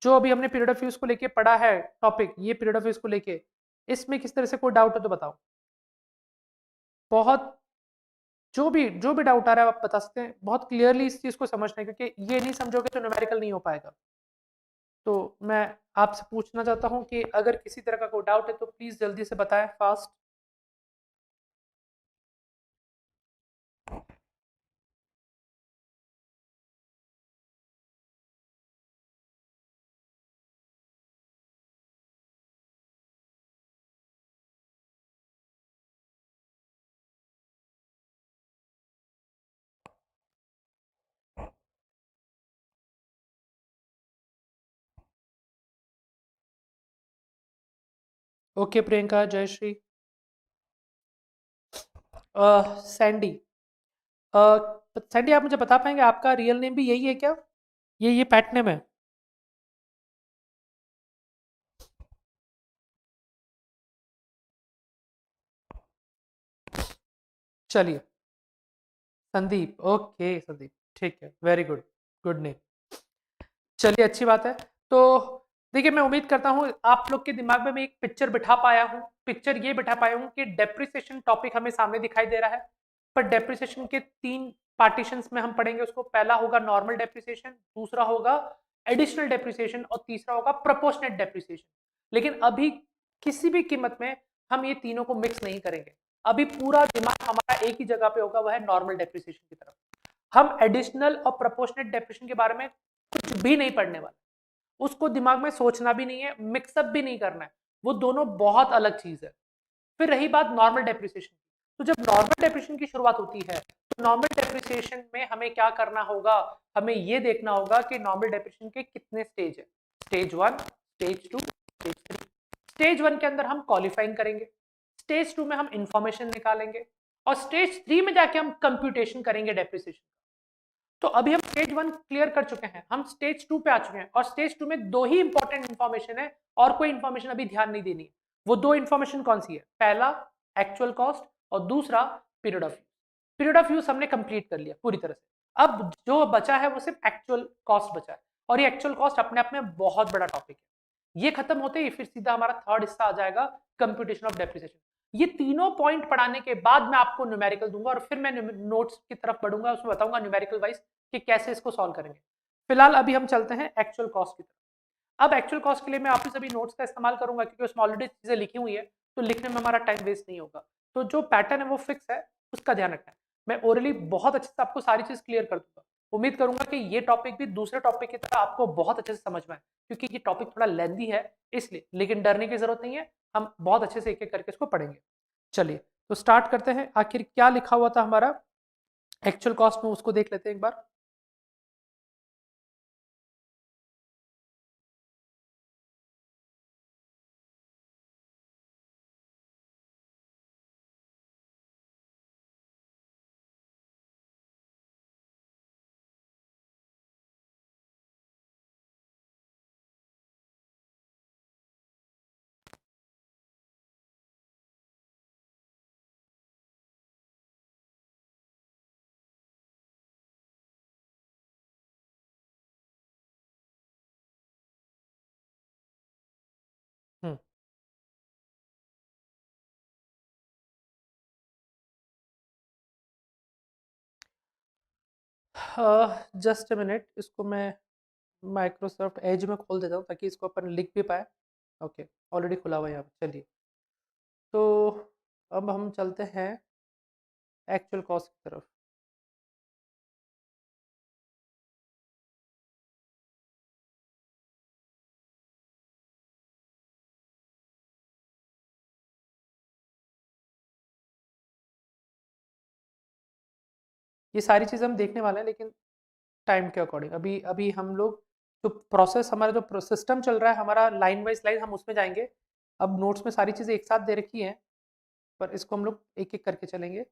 जो अभी हमने पीरियड ऑफ यूज को लेके पढ़ा है टॉपिक, ये पीरियड ऑफ यूज को लेके, इसमें किस तरह से कोई डाउट है तो बताओ। बहुत, जो भी डाउट आ रहा है आप बता सकते हैं, बहुत क्लियरली इस चीज को समझना है, क्योंकि ये नहीं समझोगे तो न्यूमेरिकल नहीं हो पाएगा। तो मैं आपसे पूछना चाहता हूं कि अगर किसी तरह का कोई डाउट है तो प्लीज जल्दी से बताएं, fast. Okay Priyanka, Jayashree, Sandy, Sandy आप मुझे बता पाएंगे आपका रियल नेम भी यही है क्या, ये पैट नेम है? चलिए, संदीप, ओके संदीप, ठीक है, वेरी गुड, गुड नेम। चलिए, अच्छी बात है। तो देखिए, मैं उम्मीद करता हूँ आप लोग के दिमाग में मैं एक पिक्चर बिठा पाया हूँ। पिक्चर ये बिठा पाया हूँ कि डेप्रिसिएशन टॉपिक हमें सामने दिखाई दे रहा है, पर डेप्रिसिएशन के 3 पार्टीशंस में हम पढ़ेंगे उसको। पहला होगा नॉर्मल डेप्रिसिएशन, दूसरा होगा एडिशनल डेप्रिसिएशन, और तीसरा होगा प्रोपोर्शनेट डेप्रिसिएशन। लेकिन अभी किसी भी कीमत में हम ये तीनों को मिक्स नहीं करेंगे। अभी पूरा दिमाग हमारा एक ही जगह पे होगा, वह है नॉर्मल डेप्रिसिएशन की तरफ। हम एडिशनल और प्रोपोर्शनेट डेप्रिसिएशन के बारे में कुछ भी नहीं पढ़ने वाले, उसको दिमाग में सोचना भी नहीं है, मिक्सअप भी नहीं करना है, वो दोनों बहुत अलग चीज है। फिर रही बात नॉर्मल डेप्रिसिएशन, तो जब नॉर्मल डेप्रिसिएशन की शुरुआत होती है तो नॉर्मल डेप्रिसिएशन में हमें क्या करना होगा, हमें ये देखना होगा कि नॉर्मल डेप्रिसिएशन के कितने स्टेज है, स्टेज 1, स्टेज 2, स्टेज 3। स्टेज 1 के अंदर हम क्वालिफाइंग करेंगे, स्टेज 2 में हम इंफॉर्मेशन निकालेंगे और स्टेज 3 में जाके हम कंप्यूटेशन करेंगे डेप्रिसिएशन। तो अभी हम स्टेज 1 क्लियर कर चुके हैं, हम स्टेज 2 पे आ चुके हैं और स्टेज 2 में दो ही इंपॉर्टेंट इंफॉर्मेशन है और कोई इंफॉर्मेशन अभी ध्यान नहीं देनी है। वो दो इंफॉर्मेशन कौन सी है? पहला एक्चुअल कॉस्ट और दूसरा period of use. Period of use हमने कंप्लीट कर लिया पूरी तरह से, अब जो बचा है वो सिर्फ एक्चुअल कॉस्ट बचा है और ये एक्चुअल कॉस्ट अपने आप में बहुत बड़ा टॉपिक है। ये खत्म होते ही फिर सीधा हमारा थर्ड हिस्सा आ जाएगा, कंप्यूटेशन ऑफ डेप्रिसिएशन। ये तीनों पॉइंट पढ़ाने के बाद मैं आपको न्यूमेरिकल दूंगा और फिर मैं नोट्स की तरफ बढ़ूंगा, उसमें बताऊंगा न्यूमेरिकल वाइज कि कैसे इसको सॉल्व करेंगे। फिलहाल अभी हम चलते हैं एक्चुअल कॉस्ट की तरफ। अब एक्चुअल कॉस्ट के लिए मैं वापस अभी नोट्स का इस्तेमाल करूंगा क्योंकि उसमें ऑलरेडी चीजें लिखी हुई है, तो लिखने में हमारा टाइम वेस्ट नहीं होगा। तो जो पैटर्न है वो फिक्स है, उसका ध्यान रखना है। मैं ओरली बहुत अच्छे से आपको सारी चीज क्लियर कर दूंगा। उम्मीद करूंगा कि ये टॉपिक भी दूसरे टॉपिक की तरह आपको बहुत अच्छे से समझ में आए, क्योंकि ये टॉपिक थोड़ा लेंदी है इसलिए, लेकिन डरने की जरूरत नहीं है, हम बहुत अच्छे से एक एक करके इसको पढ़ेंगे। चलिए तो स्टार्ट करते हैं। आखिर क्या लिखा हुआ था हमारा एक्चुअल कॉस्ट में, उसको देख लेते हैं एक बार। जस्ट अ मिनट, इसको मैं माइक्रोसॉफ्ट एज में खोल देता हूँ ताकि इसको अपन लिख भी पाए। ओके, ऑलरेडी खुला हुआ है यहाँ पे। चलिए तो अब हम चलते हैं एक्चुअल कॉस्ट की तरफ। ये सारी चीज़ें हम देखने वाले हैं, लेकिन टाइम के अकॉर्डिंग अभी अभी हम लोग जो प्रोसेस, हमारा जो सिस्टम चल रहा है हमारा लाइन बाई लाइन, हम उसमें जाएंगे। अब नोट्स में सारी चीज़ें एक साथ दे रखी हैं, पर इसको हम लोग एक एक करके चलेंगे।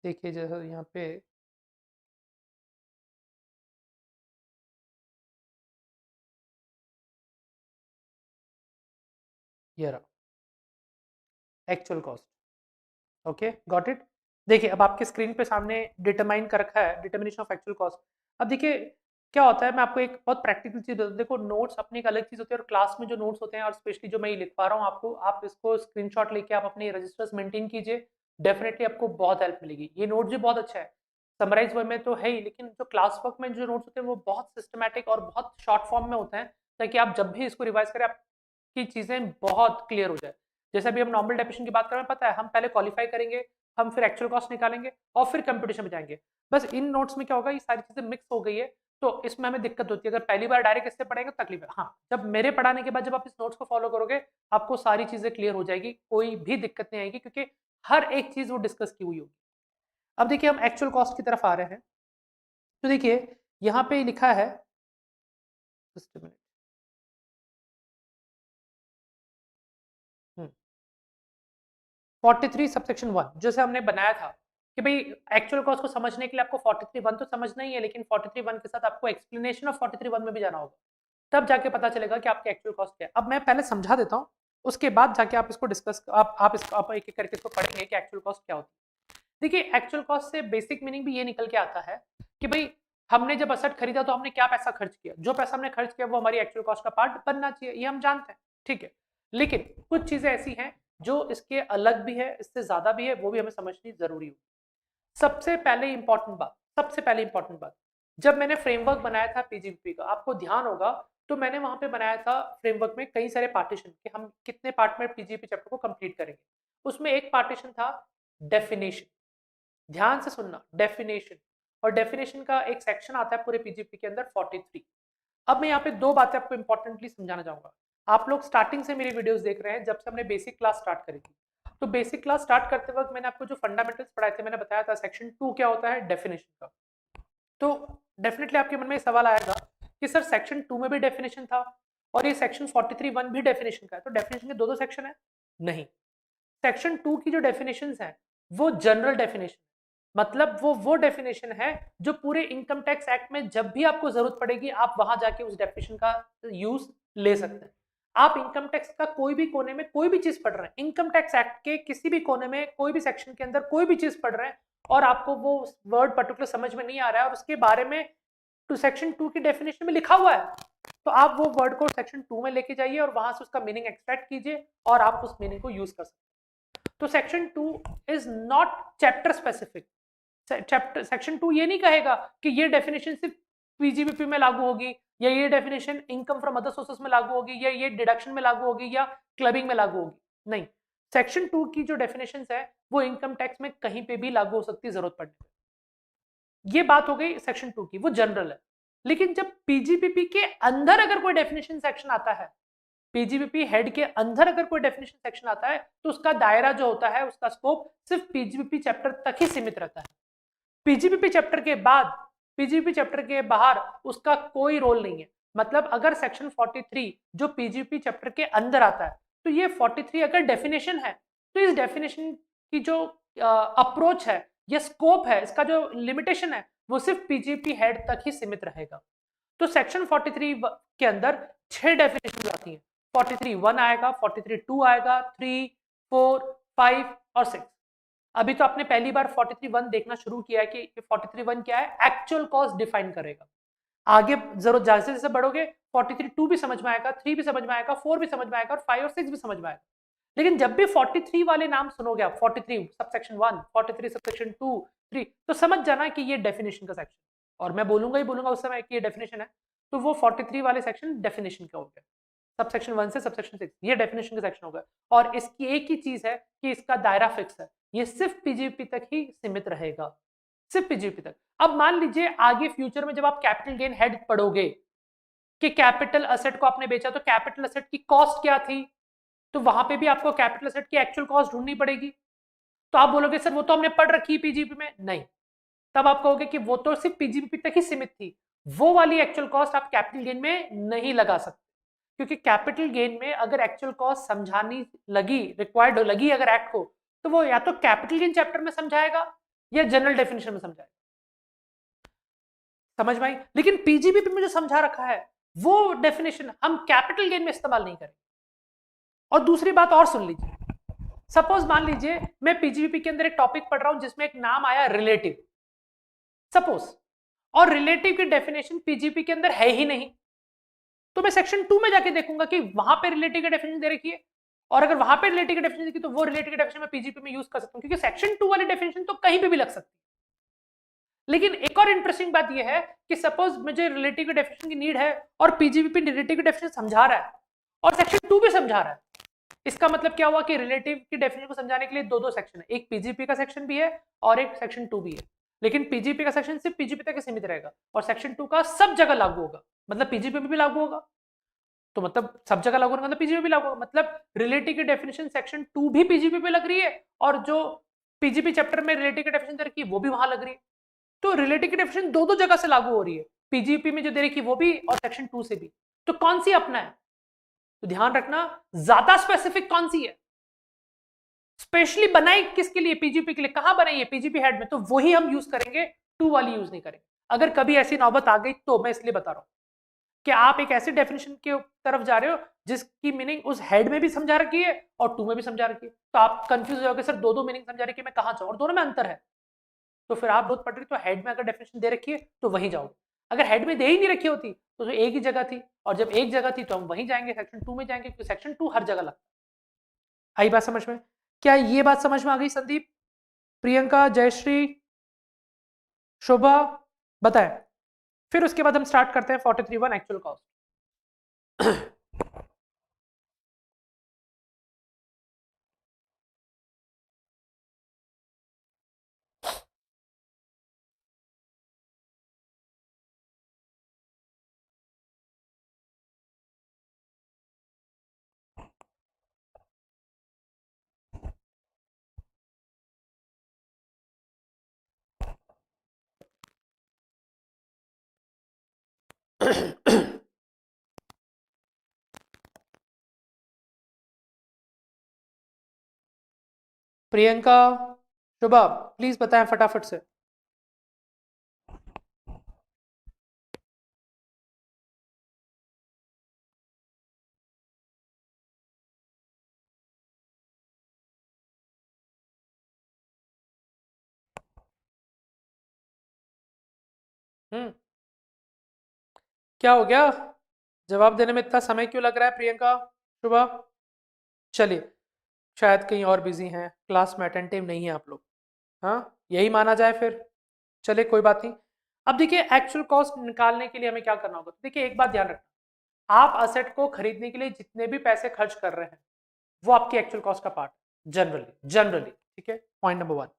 देखिए जैसा यहाँ पे ये रहा actual cost. Okay, got it. देखिए अब आपके स्क्रीन पे सामने डिटरमाइन कर रखा है, डिटर्मिनेशन ऑफ एक्चुअल कॉस्ट। अब देखिए क्या होता है, मैं आपको एक बहुत प्रैक्टिकल चीज बताता हूं। देखो नोट्स अपनी एक अलग चीज होती है और क्लास में जो नोट्स होते हैं, और स्पेशली जो मैं ये लिखवा रहा हूँ आपको, आप इसको स्क्रीनशॉट लेके आप अपने रजिस्टर्स मेंटेन कीजिए, डेफिनेटली आपको बहुत हेल्प मिलेगी। ये नोट जो बहुत अच्छा है, समराइज वे में तो है ही, लेकिन जो क्लास वर्क में जो नोट्स होते हैं वो बहुत सिस्टमैटिक और बहुत शॉर्ट फॉर्म में होते हैं, ताकि आप जब भी इसको रिवाइज करें आपकी चीजें बहुत क्लियर हो जाए। जैसे अभी हम नॉर्मल डेफिनेशन की बात करें, पता है हम पहले क्वालिफाई करेंगे, हम फिर एक्चुअल कॉस्ट निकालेंगे और फिर कंप्यूटेशन में जाएंगे। बस इन नोट्स में क्या होगा, ये सारी चीजें मिक्स हो गई है, तो इसमें हमें दिक्कत होती है। अगर पहली बार डायरेक्ट इससे पढ़ेंगे तो तकलीफ है। हाँ, जब मेरे पढ़ाने के बाद जब आप इस नोट्स को फॉलो करोगे, आपको सारी चीजें क्लियर हो जाएगी, कोई भी दिक्कत नहीं आएगी, क्योंकि हर एक चीज वो डिस्कस की हुई होगी। अब देखिए हम एक्चुअल कॉस्ट की तरफ आ रहे हैं, तो देखिए यहाँ पे लिखा है, जस्ट अ मिनट, 43 सबसेक्शन 1 जैसे हमने बनाया था कि भाई एक्चुअल कॉस्ट को समझने के लिए आपको 43 1 तो समझना ही है, लेकिन 43 1 के साथ आपको एक्सप्लेनेशन ऑफ 43 1 में भी जाना होगा, तब जाके पता चलेगा कि आपकी एक्चुअल कॉस्ट क्या है। अब मैं पहले समझा देता हूँ, उसके बाद जाके आप इसको डिस्कस, आप इसको आप एक एक करके इसको पढ़ेंगे कि एक्चुअल कॉस्ट क्या होती है। देखिए एक्चुअल कॉस्ट से बेसिक मीनिंग भी ये निकल के आता है कि भाई हमने जब असट खरीदा तो हमने क्या पैसा खर्च किया, जो पैसा हमने खर्च किया वो हमारी एक्चुअल कॉस्ट का पार्ट बनना चाहिए, ये हम जानते हैं, ठीक है। लेकिन कुछ चीजें ऐसी हैं जो इसके अलग भी है, इससे ज्यादा भी है, वो भी हमें समझनी जरूरी हो। सबसे पहले इंपॉर्टेंट बात, जब मैंने फ्रेमवर्क बनाया था पीजीपीपी का, आपको ध्यान होगा, तो मैंने वहां पे बनाया था फ्रेमवर्क में कई सारे पार्टीशन कि हम कितने पार्ट में पीजीपी चैप्टर को कंप्लीट करेंगे। उसमें एक पार्टीशन था डेफिनेशन। ध्यान से सुनना, डेफिनेशन। और डेफिनेशन का एक सेक्शन आता है पूरे पीजीपी के अंदर 43। अब मैं यहाँ पे दो बातें आपको इंपॉर्टेंटली समझाना चाहूंगा। आप लोग स्टार्टिंग से मेरी वीडियोस देख रहे हैं, जब से हमने बेसिक क्लास स्टार्ट करी थी। तो बेसिक क्लास स्टार्ट करते वक्त मैंने आपको जो फंडामेंटल्स पढ़ाए थे, मैंने बताया था सेक्शन 2 क्या होता है, डेफिनेशन का। तो डेफिनेटली आपके मन में सवाल आएगा कि सर सेक्शन 2 में भी डेफिनेशन था और ये सेक्शन 43(1) भी डेफिनेशन का है, तो डेफिनेशन के दो सेक्शन है? नहीं, सेक्शन 2 की जो डेफिनेशन है वो जनरल डेफिनेशन, मतलब वो डेफिनेशन है जो पूरे इनकम टैक्स एक्ट में जब भी आपको जरूरत पड़ेगी आप वहां जाके उस डेफिनेशन का यूज ले सकते हैं। आप इनकम टैक्स का कोई भी कोने में कोई भी चीज पढ़ रहे हैं, इनकम टैक्स एक्ट के किसी भी कोने में कोई भी सेक्शन के अंदर कोई भी चीज पढ़ रहे हैं और आपको वो वर्ड पर्टिकुलर समझ में नहीं आ रहा है और उसके बारे में टू सेक्शन 2 की डेफिनेशन में लिखा हुआ है, तो आप वो वर्ड को सेक्शन 2 में लेके जाइए और वहां से उसका मीनिंग एक्सट्रैक्ट कीजिए और आप उस मीनिंग को यूज कर सकते हैं। तो section 2 is not chapter specific. Chapter section 2 ये नहीं कहेगा कि ये डेफिनेशन सिर्फ पीजीबीपी में लागू होगी, या ये definition income from other sources में लागू होगी, या ये डिडक्शन में लागू होगी, या क्लबिंग में लागू होगी। नहीं, सेक्शन 2 की जो डेफिनेशन है वो इनकम टैक्स में कहीं पे भी लागू हो सकती है जरूरत पड़ने पर। ये बात हो गई सेक्शन 2 की, वो जनरल है। लेकिन जब पीजीबीपी के अंदर अगर कोई डेफिनेशन सेक्शन आता है, पीजीबीपी हेड के अंदर अगर कोई डेफिनेशन सेक्शन आता है, तो उसका दायरा जो होता है, उसका स्कोप सिर्फ पीजीबीपी चैप्टर तक ही सीमित रहता है। पीजीबीपी चैप्टर के बाद, पीजीबीपी चैप्टर के बाहर उसका कोई रोल नहीं है। मतलब अगर सेक्शन 43 जो पीजीबीपी चैप्टर के अंदर आता है, तो ये 43 अगर डेफिनेशन है, तो इस डेफिनेशन की जो अप्रोच है, ये स्कोप है, इसका जो लिमिटेशन है, वो सिर्फ पीजीबीपी हेड तक ही सीमित रहेगा। तो सेक्शन 43 के अंदर 6 डेफिनेशन आती हैं। 43(1) आएगा, 43(2) आएगा, 3, 4, 5 और 6। अभी तो आपने पहली बार 43(1) देखना शुरू किया है कि 43(1) क्या है, एक्चुअल कॉस्ट डिफाइन करेगा। आगे जरूर जैसे जैसे बढ़ोगे 43(2) भी समझ में आएगा, 3 भी समझ में आएगा, 4 भी समझ में आएगा और 5 और 6 भी समझ में आएगा। लेकिन जब भी 43 वाले नाम सुनोगे आप, 43 सबसेक्शन 1, 43 सबसेक्शन 2, 3, तो समझ जाना कि ये डेफिनेशन का सेक्शन, और मैं बोलूंगा ही बोलूंगा उस समय कि ये डेफिनेशन है, तो वो 43 वाले सेक्शन डेफिनेशन का हो गया। सबसेक्शन 1 से सबसेक्शन 6 ये डेफिनेशन का सेक्शन होगा। और इसकी एक ही चीज है कि इसका दायरा फिक्स है, ये सिर्फ पीजीपी तक ही सीमित रहेगा, सिर्फ पीजीपी तक। अब मान लीजिए आगे फ्यूचर में जब आप कैपिटल गेन हेड पढ़ोगे कि कैपिटल असेट को आपने बेचा, तो कैपिटल असेट की कॉस्ट क्या थी, तो वहां पे भी आपको कैपिटल असेट की एक्चुअल कॉस्ट ढूंढनी पड़ेगी। तो आप बोलोगे सर वो तो हमने पढ़ रखी है पीजीपी में, नहीं, तब आप कहोगे कि वो तो सिर्फ पीजीपी तक ही सीमित थी, वो वाली एक्चुअल कॉस्ट आप कैपिटल गेन में नहीं लगा सकते, क्योंकि कैपिटल गेन में अगर एक्चुअल कॉस्ट समझानी लगी, रिक्वायर्ड लगी अगर एक्ट को, तो वो या तो कैपिटल गेन चैप्टर में समझाएगा या जनरल डेफिनेशन में समझाएगा। समझ में आई? लेकिन पीजीबीपी में जो समझा रखा है वो डेफिनेशन हम कैपिटल गेन में इस्तेमाल नहीं करेंगे। और दूसरी बात और सुन लीजिए, सपोज मान लीजिए मैं पीजीबीपी के अंदर एक टॉपिक पढ़ रहा हूं जिसमें एक नाम आया रिलेटिव, सपोज, और रिलेटिव की डेफिनेशन पीजीपी के अंदर है ही नहीं, तो मैं सेक्शन 2 में जाके देखूंगा कि वहां पे रिलेटिव की डेफिनेशन दे रखी है, और अगर वहां पे रिलेटिव की डेफिनेशन देखी तो वो रिलेटिव की डेफिनेशन में पीजीपी में यूज कर सकता हूं, क्योंकि सेक्शन 2 वाली डेफिनेशन तो कहीं पे भी लग सकती है। लेकिन एक और इंटरेस्टिंग बात यह है कि सपोज मुझे रिलेटिव की डेफिनेशन की नीड है और पीजीबीपी रिलेटिव की डेफिनेशन समझा रहा है और सेक्शन 2 भी समझा रहा है, इसका मतलब क्या हुआ कि रिलेटिव की डेफिनेशन को समझाने के लिए दो सेक्शन है, एक पीजीपी का सेक्शन भी है और एक सेक्शन 2 भी है। लेकिन पीजीपी का सेक्शन सिर्फ पीजीपी तक सीमित रहेगा और सेक्शन 2 का सब जगह लागू होगा, मतलब पीजीपी में भी लागू होगा, तो मतलब सब जगह लागू होगा, मतलब पीजीपी भी लागू होगा, मतलब रिलेटिव की डेफिनेशन सेक्शन 2 भी पीजीपी पे लग रही है और जो पीजीपी चैप्टर में रिलेटिव की डेफिनेशन दे रखी है वो भी वहां लग रही है। तो रिलेटिव की डेफिनेशन दो जगह से लागू हो रही है, पीजीपी में जो दे रखी है वो भी और सेक्शन 2 से भी। तो कौन सी अपना है, तो ध्यान रखना ज्यादा स्पेसिफिक कौन सी है, स्पेशली बनाई किसके लिए, पीजीपी के लिए। कहां बनाई है, पीजीपी हेड में, तो वही हम यूज करेंगे, 2 वाली यूज नहीं करेंगे। अगर कभी ऐसी नौबत आ गई तो मैं इसलिए बता रहा हूं कि आप एक ऐसी डेफिनेशन के तरफ जा रहे हो जिसकी मीनिंग उस हेड में भी समझा रखी है और 2 में भी समझा रखी है, तो आप कंफ्यूज हो जाओगे सर दो मीनिंग समझा रही है, मैं कहां जाऊं, और दोनों में अंतर है। तो फिर आप बहुत पढ़ रही, तो हेड में अगर डेफिनेशन दे रखी है तो वहीं जाओगे, अगर हेड में दे ही नहीं रखी होती तो एक ही जगह थी, और जब एक जगह थी तो हम वहीं जाएंगे, सेक्शन 2 में जाएंगे, क्योंकि सेक्शन 2 हर जगह लगता है। आई बात समझ में? क्या ये बात समझ में आ गई संदीप, प्रियंका, जयश्री? शोभा बताएं। फिर उसके बाद हम स्टार्ट करते हैं 43(1) actual cost. Priyanka, Shubha, please बताएं फटाफट से। हम्म, क्या हो गया? जवाब देने में इतना समय क्यों लग रहा है प्रियंका, शुभा? चलिए, शायद कहीं और बिजी हैं, क्लास में अटेंटिव नहीं है आप लोग। हाँ, यही माना जाए फिर। चलिए, कोई बात नहीं। अब देखिए, एक्चुअल कॉस्ट निकालने के लिए हमें क्या करना होगा। तो देखिए, एक बात ध्यान रखना, आप असेट को खरीदने के लिए जितने भी पैसे खर्च कर रहे हैं वो आपकी एक्चुअल कॉस्ट का पार्ट, जनरली जनरली, ठीक है। Point number 1।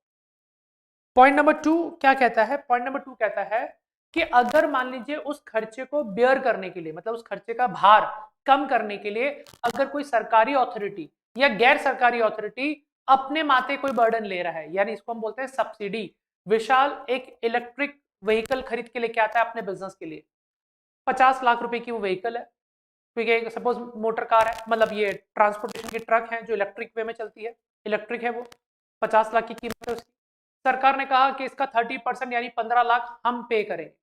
पॉइंट नंबर 2 क्या कहता है? पॉइंट नंबर 2 कहता है कि अगर मान लीजिए उस खर्चे को बेयर करने के लिए, मतलब उस खर्चे का भार कम करने के लिए, अगर कोई सरकारी अथॉरिटी या गैर सरकारी अथॉरिटी अपने माथे कोई बर्डन ले रहा है, यानी इसको हम बोलते हैं सब्सिडी। विशाल एक इलेक्ट्रिक व्हीकल खरीद के लेके आता है अपने बिजनेस के लिए, 50 लाख रुपए की वो व्हीकल है, ठीक है। सपोज मोटर कार है, मतलब ये ट्रांसपोर्टेशन की ट्रक है जो इलेक्ट्रिक वे में चलती है, इलेक्ट्रिक है वो, 50 लाख की कीमत है उसकी। सरकार ने कहा कि इसका 30% यानी 15 लाख हम पे करेंगे।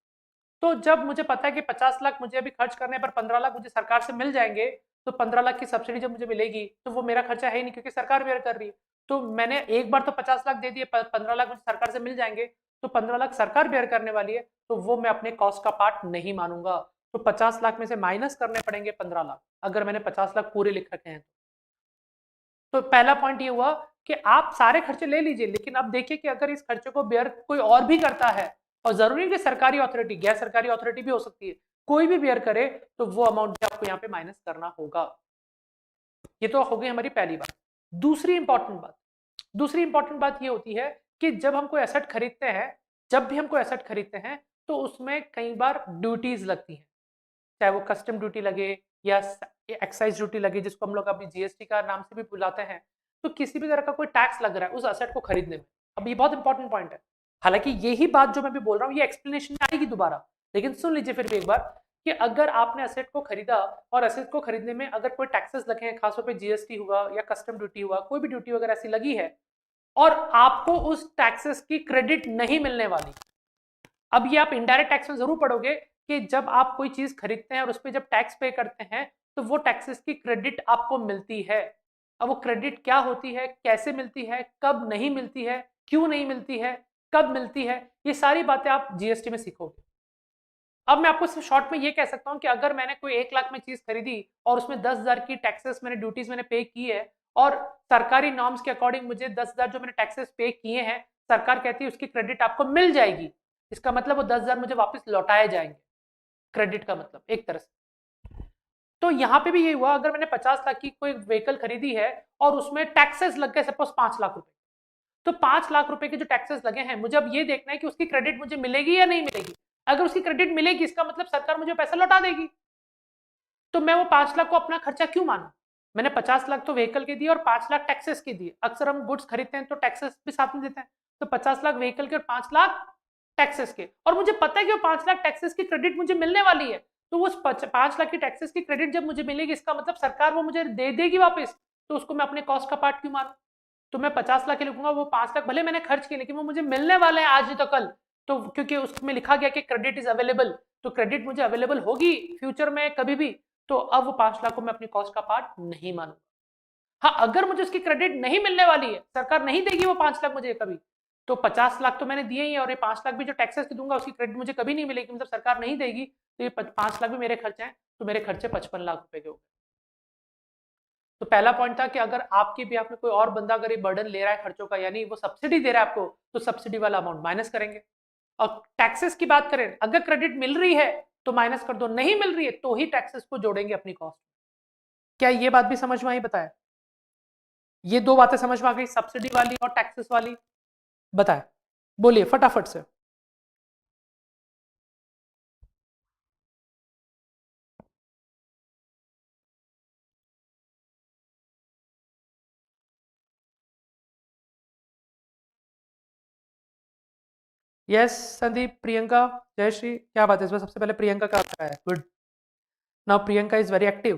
तो जब मुझे पता है कि 50 लाख मुझे अभी खर्च करने पर 15 लाख मुझे सरकार से मिल जाएंगे, तो 15 लाख की सब्सिडी जब मुझे मिलेगी तो वो मेरा खर्चा है ही नहीं, क्योंकि सरकार बेयर कर रही है। तो मैंने एक बार तो 50 लाख दे दिए, 15 लाख मुझे सरकार से मिल जाएंगे, तो 15 लाख सरकार बेयर करने वाली है, तो वो मैं अपने कॉस्ट का पार्ट नहीं मानूंगा। तो 50 लाख में से माइनस करने पड़ेंगे 15 लाख, अगर मैंने 50 लाख पूरे लिख रखे हैं। तो पहला पॉइंट ये हुआ कि आप सारे खर्चे ले लीजिए, लेकिन अब देखिए कि अगर इस खर्चे को बेयर कोई और भी करता है, और जरूरी नहीं कि सरकारी अथॉरिटी, गैर सरकारी अथॉरिटी भी हो सकती है, कोई भी बेयर करे, तो वो अमाउंट भी आपको यहाँ पे माइनस करना होगा। ये तो हो गई हमारी पहली बात। दूसरी इंपॉर्टेंट बात ये होती है कि जब हम कोई एसेट खरीदते हैं, जब भी हम कोई एसेट खरीदते हैं, तो उसमें कई बार ड्यूटीज लगती हैं, चाहे वो कस्टम ड्यूटी लगे या एक्साइज ड्यूटी लगे, जिसको हम लोग अभी जीएसटी का नाम से भी बुलाते हैं। तो किसी भी तरह का कोई टैक्स लग रहा है उस असेट को खरीदने में। अब ये बहुत इंपॉर्टेंट पॉइंट है। हालांकि यही बात जो मैं भी बोल रहा हूँ ये एक्सप्लेनेशन में आएगी दोबारा, लेकिन सुन लीजिए फिर भी एक बार, कि अगर आपने असेट को खरीदा और असेट को खरीदने में अगर कोई टैक्सेस लगे हैं, खासतौर पे जीएसटी हुआ या कस्टम ड्यूटी हुआ, कोई भी ड्यूटी वगैरह ऐसी लगी है, और आपको उस टैक्सेस की क्रेडिट नहीं मिलने वाली। अब ये आप इनडायरेक्ट टैक्स में जरूर पढ़ोगे कि जब आप कोई चीज खरीदते हैं और उस पर जब टैक्स पे करते हैं, तो वो टैक्सेस की क्रेडिट आपको मिलती है। अब वो क्रेडिट क्या होती है, कैसे मिलती है, कब नहीं मिलती है, क्यों नहीं मिलती है, कब मिलती है, ये सारी बातें आप जीएसटी में सीखोगे। अब मैं आपको सिर्फ शॉर्ट में ये कह सकता हूं कि अगर मैंने कोई 1 लाख में चीज खरीदी और उसमें 10,000 की टैक्सेस मैंने, ड्यूटीज मैंने पे की है, और सरकारी नॉर्म्स के अकॉर्डिंग मुझे 10,000 जो मैंने टैक्सेस पे किए हैं, सरकार कहती है उसकी क्रेडिट आपको मिल जाएगी, इसका मतलब वो 10,000 मुझे वापस लौटाए जाएंगे। क्रेडिट का मतलब एक तरह से। तो यहाँ पे भी ये हुआ, अगर मैंने 50 लाख की कोई व्हीकल खरीदी है और उसमें टैक्सेस लग गए सपोज 5 लाख रुपए, तो 5 लाख रुपए के जो टैक्सेस लगे हैं, मुझे अब ये देखना है कि उसकी क्रेडिट मुझे मिलेगी या नहीं मिलेगी। अगर उसकी क्रेडिट मिलेगी, इसका मतलब सरकार मुझे पैसा लौटा देगी। तो मैं वो 5 लाख को अपना खर्चा क्यों मानूं? मैंने 50 लाख तो व्हीकल के दिए और 5 लाख टैक्सेस के दिए। अक्सर हम गुड्स खरीदते हैं तो टैक्सेस भी साथ में देते हैं, तो 50 लाख व्हीकल के और 5 लाख टैक्सेस के, और मुझे पता है कि वो 5 लाख टैक्सेस की क्रेडिट मुझे मिलने वाली है। तो उस 5 लाख की टैक्सेस की क्रेडिट जब मुझे मिलेगी, इसका मतलब सरकार वो मुझे दे देगी वापस, तो उसको मैं अपने कॉस्ट का पार्ट क्यों मानूं? तो मैं 50 लाख के लिखूंगा, वो 5 लाख भले मैंने खर्च किए लेकिन वो मुझे मिलने वाले हैं आज नहीं तो कल। तो क्योंकि उसमें लिखा गया कि क्रेडिट इज अवेलेबल, तो क्रेडिट मुझे अवेलेबल होगी फ्यूचर में कभी भी। तो अब वो 5 लाख को मैं अपनी कॉस्ट का पार्ट नहीं मानूंगा। हाँ, अगर मुझे उसकी क्रेडिट नहीं मिलने वाली है, सरकार नहीं देगी वो 5 लाख मुझे कभी, तो 50 लाख तो मैंने दिए ही है, और ये 5 लाख भी जो टैक्सेस दूंगा उसकी क्रेडिट मुझे कभी नहीं मिलेगी, मतलब सरकार नहीं देगी, तो ये 5 लाख भी मेरे खर्चे हैं, तो मेरे खर्चे 55 लाख रुपए के हो गए। तो पहला पॉइंट था कि अगर आपके भी में कोई और बंदा अगर ये बर्डन ले रहा है खर्चों का, यानी वो सब्सिडी दे रहा है आपको, तो सब्सिडी वाला अमाउंट माइनस करेंगे। और टैक्सेस की बात करें, अगर क्रेडिट मिल रही है तो माइनस कर दो, नहीं मिल रही है तो ही टैक्सेस को जोड़ेंगे अपनी कॉस्ट। क्या ये बात भी समझ में आई? बताया, ये दो बातें समझ में आ गई, सब्सिडी वाली और टैक्सेस वाली। बताए, बोलिए फटाफट से। यस संदीप, प्रियंका, जयश्री, क्या बात है? इसमें सबसे पहले प्रियंका का आता है, good. Now Priyanka is very active.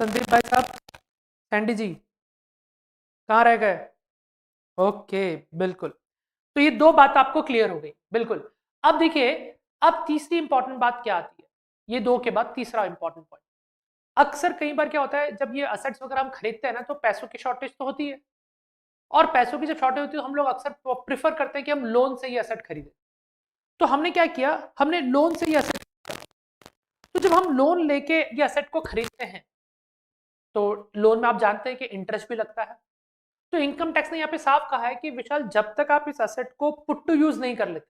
Sandeep भाई साहब, सैंडी जी कहाँ रह गए? ओके, बिल्कुल। तो ये दो बात आपको क्लियर हो गई, बिल्कुल। अब देखिए, अब तीसरी इंपॉर्टेंट बात क्या आती है, ये दो के बाद तीसरा इंपॉर्टेंट पॉइंट। अक्सर कई बार क्या होता है, जब ये असेट्स वगैरह हम खरीदते हैं ना, तो पैसों की शॉर्टेज तो होती है, और पैसों की जब शॉर्टेज होती है तो हम लोग अक्सर प्रिफर करते हैं कि हम लोन से ये असेट खरीदें। तो हमने क्या किया, हमने लोन से ये असेट, तो जब हम लोन लेके ये असेट को खरीदते हैं तो लोन में आप जानते हैं कि इंटरेस्ट भी लगता है। तो इनकम टैक्स ने यहाँ पे साफ कहा है कि विशाल, जब तक आप इस असेट को पुट टू यूज नहीं कर लेते,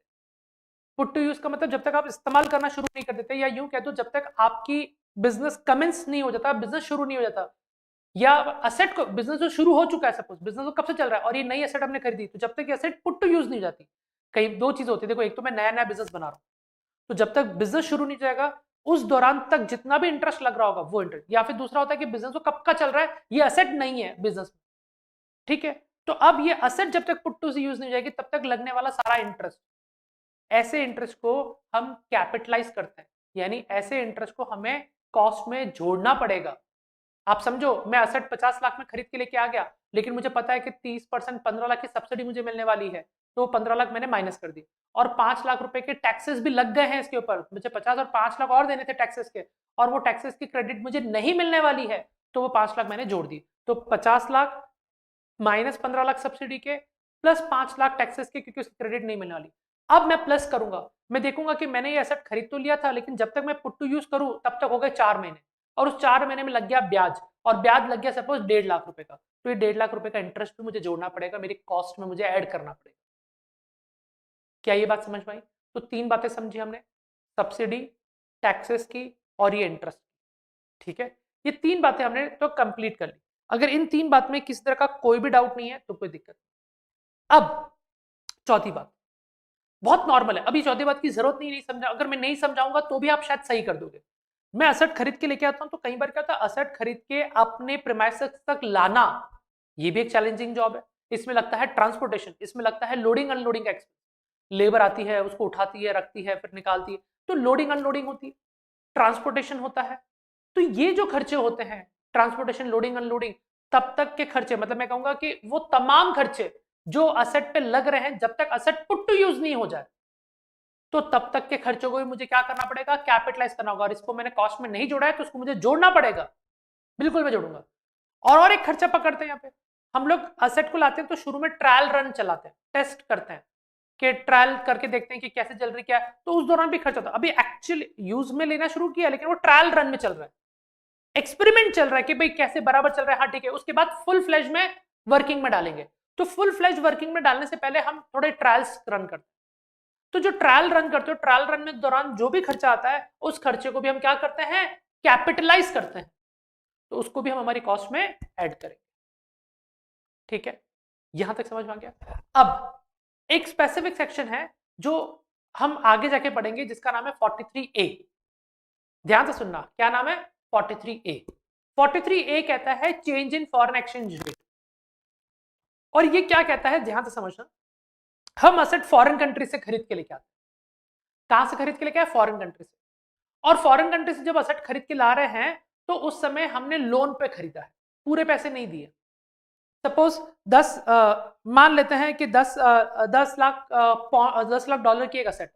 पुट टू यूज का मतलब जब तक आप इस्तेमाल करना शुरू नहीं कर देते, या यूं कह दो जब तक आपकी बिजनेस कमेंस नहीं हो जाता, बिजनेस शुरू नहीं हो जाता, या असेट को, बिजनेस जो शुरू हो चुका है, सपोज बिजनेस तो कब से चल रहा है और ये नई असेट हमने खरीदी, तो जब तक ये असेट पुट टू यूज नहीं जाती, कई दो चीज होती है। देखो, एक तो मैं नया नया बिजनेस बना रहा हूँ, तो जब तक बिजनेस शुरू नहीं जाएगा उस दौरान तक जितना भी इंटरेस्ट लग रहा होगा वो इंटरेस्ट, या फिर दूसरा होता है कि बिजनेस तो कब का चल रहा है, ये असेट नहीं है बिजनेस में, ठीक है। तो अब ये असेट जब तक पुट टू से यूज नहीं जाएगी तब तक लगने वाला सारा इंटरेस्ट, ऐसे इंटरेस्ट को हम कैपिटलाइज करते हैं, यानी ऐसे इंटरेस्ट को हमें कॉस्ट में जोड़ना पड़ेगा। आप समझो, मैं असेट 50 लाख में खरीद के लेके आ गया, लेकिन मुझे पता है कि 30%, 15 लाख की सब्सिडी मुझे मिलने वाली है, तो 15 लाख मैंने माइनस कर दी, और 5 लाख रुपए के टैक्सेस भी लग गए हैं इसके ऊपर, मुझे 50 और 5 लाख और देने थे टैक्सेस के, और वो टैक्सेस की क्रेडिट मुझे नहीं मिलने वाली है, तो वो 5 लाख मैंने जोड़ दी। तो 50 लाख माइनस 15 लाख सब्सिडी के, प्लस 5 लाख टैक्सेस के, क्योंकि उसकी क्रेडिट नहीं मिलने वाली। अब मैं प्लस करूंगा, मैं देखूंगा कि मैंने ये एसेट खरीद तो लिया था, लेकिन जब तक मैं पुट टू यूज करूं तब तक हो गए 4 महीने, और उस 4 महीने में लग गया ब्याज, और ब्याज लग गया सपोज 1.5 लाख रुपए का, तो ये 1.5 लाख रुपए का इंटरेस्ट भी मुझे जोड़ना पड़ेगा, मेरी कॉस्ट में मुझे ऐड करना पड़ेगा। क्या ये बात समझ में आई? तो 3 बातें समझी हमने, सब्सिडी, टैक्सेस की, और ये इंटरेस्ट, ठीक है। ये 3 बातें हमने तो कंप्लीट कर ली। अगर इन 3 बात में किसी तरह का कोई भी डाउट नहीं है तो कोई दिक्कत नहीं। अब चौथी बात बहुत नॉर्मल है, अभी चौथी बात की जरूरत नहीं समझा, अगर मैं नहीं समझाऊंगा तो भी आप शायद सही कर दोगे। मैं असेट खरीद के लेके आता हूं, तो कई बार क्या होता है, असेट खरीद के अपने प्रीमाइसेस तक लाना, ये भी एक चैलेंजिंग जॉब है। इसमें लगता है ट्रांसपोर्टेशन, इसमें लगता है लोडिंग अनलोडिंग एक्सपेंस, लेबर आती है, उसको उठाती है, रखती है, फिर निकालती है, तो लोडिंग अनलोडिंग होती है, ट्रांसपोर्टेशन होता है। तो ये जो खर्चे होते हैं, ट्रांसपोर्टेशन, लोडिंग अनलोडिंग, तब तक के खर्चे, मतलब मैं कहूंगा कि वो तमाम खर्चे जो असेट पे लग रहे हैं, जब तक असेट पुट टू यूज नहीं हो जाए, तो तब तक के खर्चों को भी मुझे क्या करना पड़ेगा, कैपिटलाइज करना होगा, और इसको मैंने कॉस्ट में नहीं जोड़ा है तो उसको मुझे जोड़ना पड़ेगा, बिल्कुल मैं जोड़ूंगा। और एक खर्चा पकड़ते हैं यहाँ पे, हम लोग असेट को लाते हैं तो शुरू में ट्रायल रन चलाते हैं, टेस्ट करते हैं कि ट्रायल करके देखते हैं कि कैसे चल रही, क्या है, तो उस दौरान भी खर्चा होता है। अभी एक्चुअल यूज में लेना शुरू किया, लेकिन वो ट्रायल रन में चल रहा है, एक्सपेरिमेंट चल रहा है कि भाई कैसे बराबर चल रहा है, हाँ ठीक है, उसके बाद फुल फ्लैश में वर्किंग में डालेंगे। तो फुल फ्लैश वर्किंग में डालने से पहले हम थोड़े ट्रायल्स रन करते हैं। तो जो ट्रायल रन करते हो, ट्रायल रन में दौरान जो भी खर्चा आता है, उस खर्चे को भी हम क्या करते हैं, कैपिटलाइज करते हैं, तो उसको भी हम हमारी कॉस्ट में ऐड करेंगे, ठीक है। यहां तक समझ में आ गया? अब एक स्पेसिफिक सेक्शन है जो हम आगे जाके पढ़ेंगे, जिसका नाम है 43A। ध्यान से सुनना, क्या नाम है? 43A। 43A कहता है change in foreign exchange rate, और ये क्या कहता है, ध्यान से समझना। हम असेट फॉरेन कंट्री से खरीद के लेके आते हैं, कहां से खरीद के लेके आए? फॉरेन कंट्री से। और फॉरेन कंट्री से जब असेट खरीद के ला रहे हैं, तो उस समय हमने लोन पे खरीदा है, पूरे पैसे नहीं दिए। सपोज 10 मान लेते हैं कि 10 लाख डॉलर की एक असेट,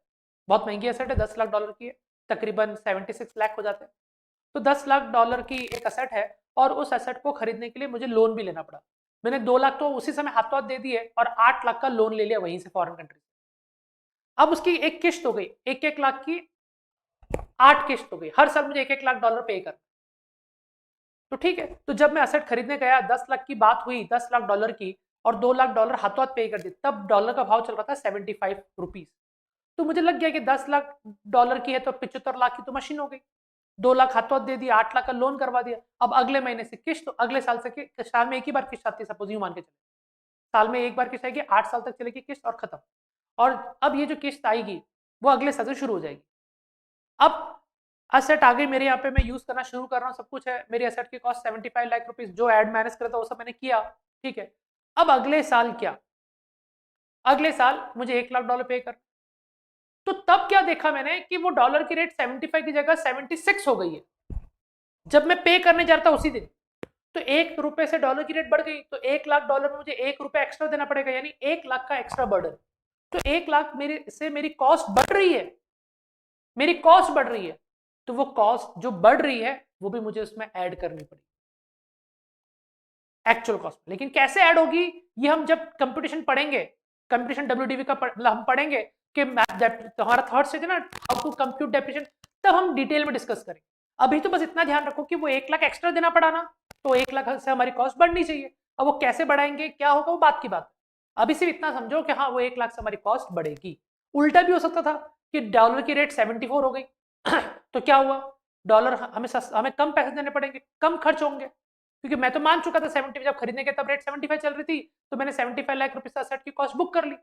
बहुत महंगी असेट है, 10 लाख डॉलर की है, तकरीबन 76 लाख हो जाते हैं। तो 10 लाख डॉलर की एक असेट है, और उस असेट को खरीदने के लिए मुझे लोन भी लेना पड़ा। मैंने 2 लाख तो उसी समय हाथों हाथ दे दिए, और 8 लाख का लोन ले लिया वहीं से फॉरेन कंट्री से। अब उसकी एक किश्त हो गई, 1-1 लाख की 8 किश्त हो गई, हर साल मुझे 1-1 लाख डॉलर पे कर। तो ठीक है, तो जब मैं असेट खरीदने गया, 10 लाख की बात हुई, 10 लाख डॉलर की, और 2 लाख डॉलर हाथों हाथ पे कर दिए, तब डॉलर का भाव चल रहा था 75 रुपीज। तो मुझे लग गया कि 10 लाख डॉलर की है तो 75 लाख की तो मशीन हो गई। 2 लाख हाथों हाथ दे दिया, 8 लाख का लोन करवा दिया। अब अगले महीने से किस्त, तो अगले साल से साल में एक ही बार किस्त आती है, सपोज यूं मान के चले, साल में एक बार किस्त आएगी, 8 साल तक चलेगी किस्त और खत्म। और अब ये जो किस्त आएगी वो अगले साल से शुरू हो जाएगी। अब असेट आ गई मेरे यहाँ पे, मैं यूज करना शुरू कर रहा हूँ, सब कुछ है, मेरी असेट की कॉस्ट 75 लाख रुपीज, जो एड मैनेज करता वो सब मैंने किया, ठीक है। अब अगले साल क्या, अगले साल मुझे 1 लाख डॉलर पे कर, तो तब क्या देखा मैंने कि वो डॉलर की रेट 75 की जगह 76 हो गई है जब मैं पे करने जा रहा था उसी दिन। तो 1 रुपए से डॉलर की रेट बढ़ गई, तो 1 लाख डॉलर में मुझे 1 रुपए एक्स्ट्रा देना पड़ेगा, यानी 1 लाख का एक्स्ट्रा बर्डन। तो 1 लाख मेरे से मेरी कॉस्ट बढ़ रही है, मेरी कॉस्ट बढ़ रही है, तो वो कॉस्ट जो बढ़ रही है वो भी मुझे उसमें ऐड करनी पड़ेगी एक्चुअल कॉस्ट। लेकिन कैसे ऐड होगी ये हम जब कंप्यूटेशन पढ़ेंगे, कंप्यूटेशन WDV का हम पढ़ेंगे कि हमारा थर्ड स्टेज है ना, हाउ टू कंप्यूट डेप्रिसिएशन, तब हम डिटेल में डिस्कस करेंगे। अभी तो बस इतना ध्यान रखो कि वो 1 लाख एक्स्ट्रा देना पड़ा ना, तो 1 लाख से हमारी कॉस्ट बढ़नी चाहिए। अब वो कैसे बढ़ाएंगे, क्या होगा, वो बात की बात है। अभी सिर्फ इतना समझो कि हाँ वो 1 लाख से हमारी कॉस्ट बढ़ेगी। उल्टा भी हो सकता था कि डॉलर की रेट 74 हो गई तो क्या हुआ, डॉलर हमें कम पैसे देने पड़ेंगे, कम खर्च होंगे, क्योंकि मैं तो मान चुका था 70 जब खरीदने के तब रेट 75 चल रही थी, तो मैंने 75 लाख रुपए असेट की कॉस्ट बुक कर ली।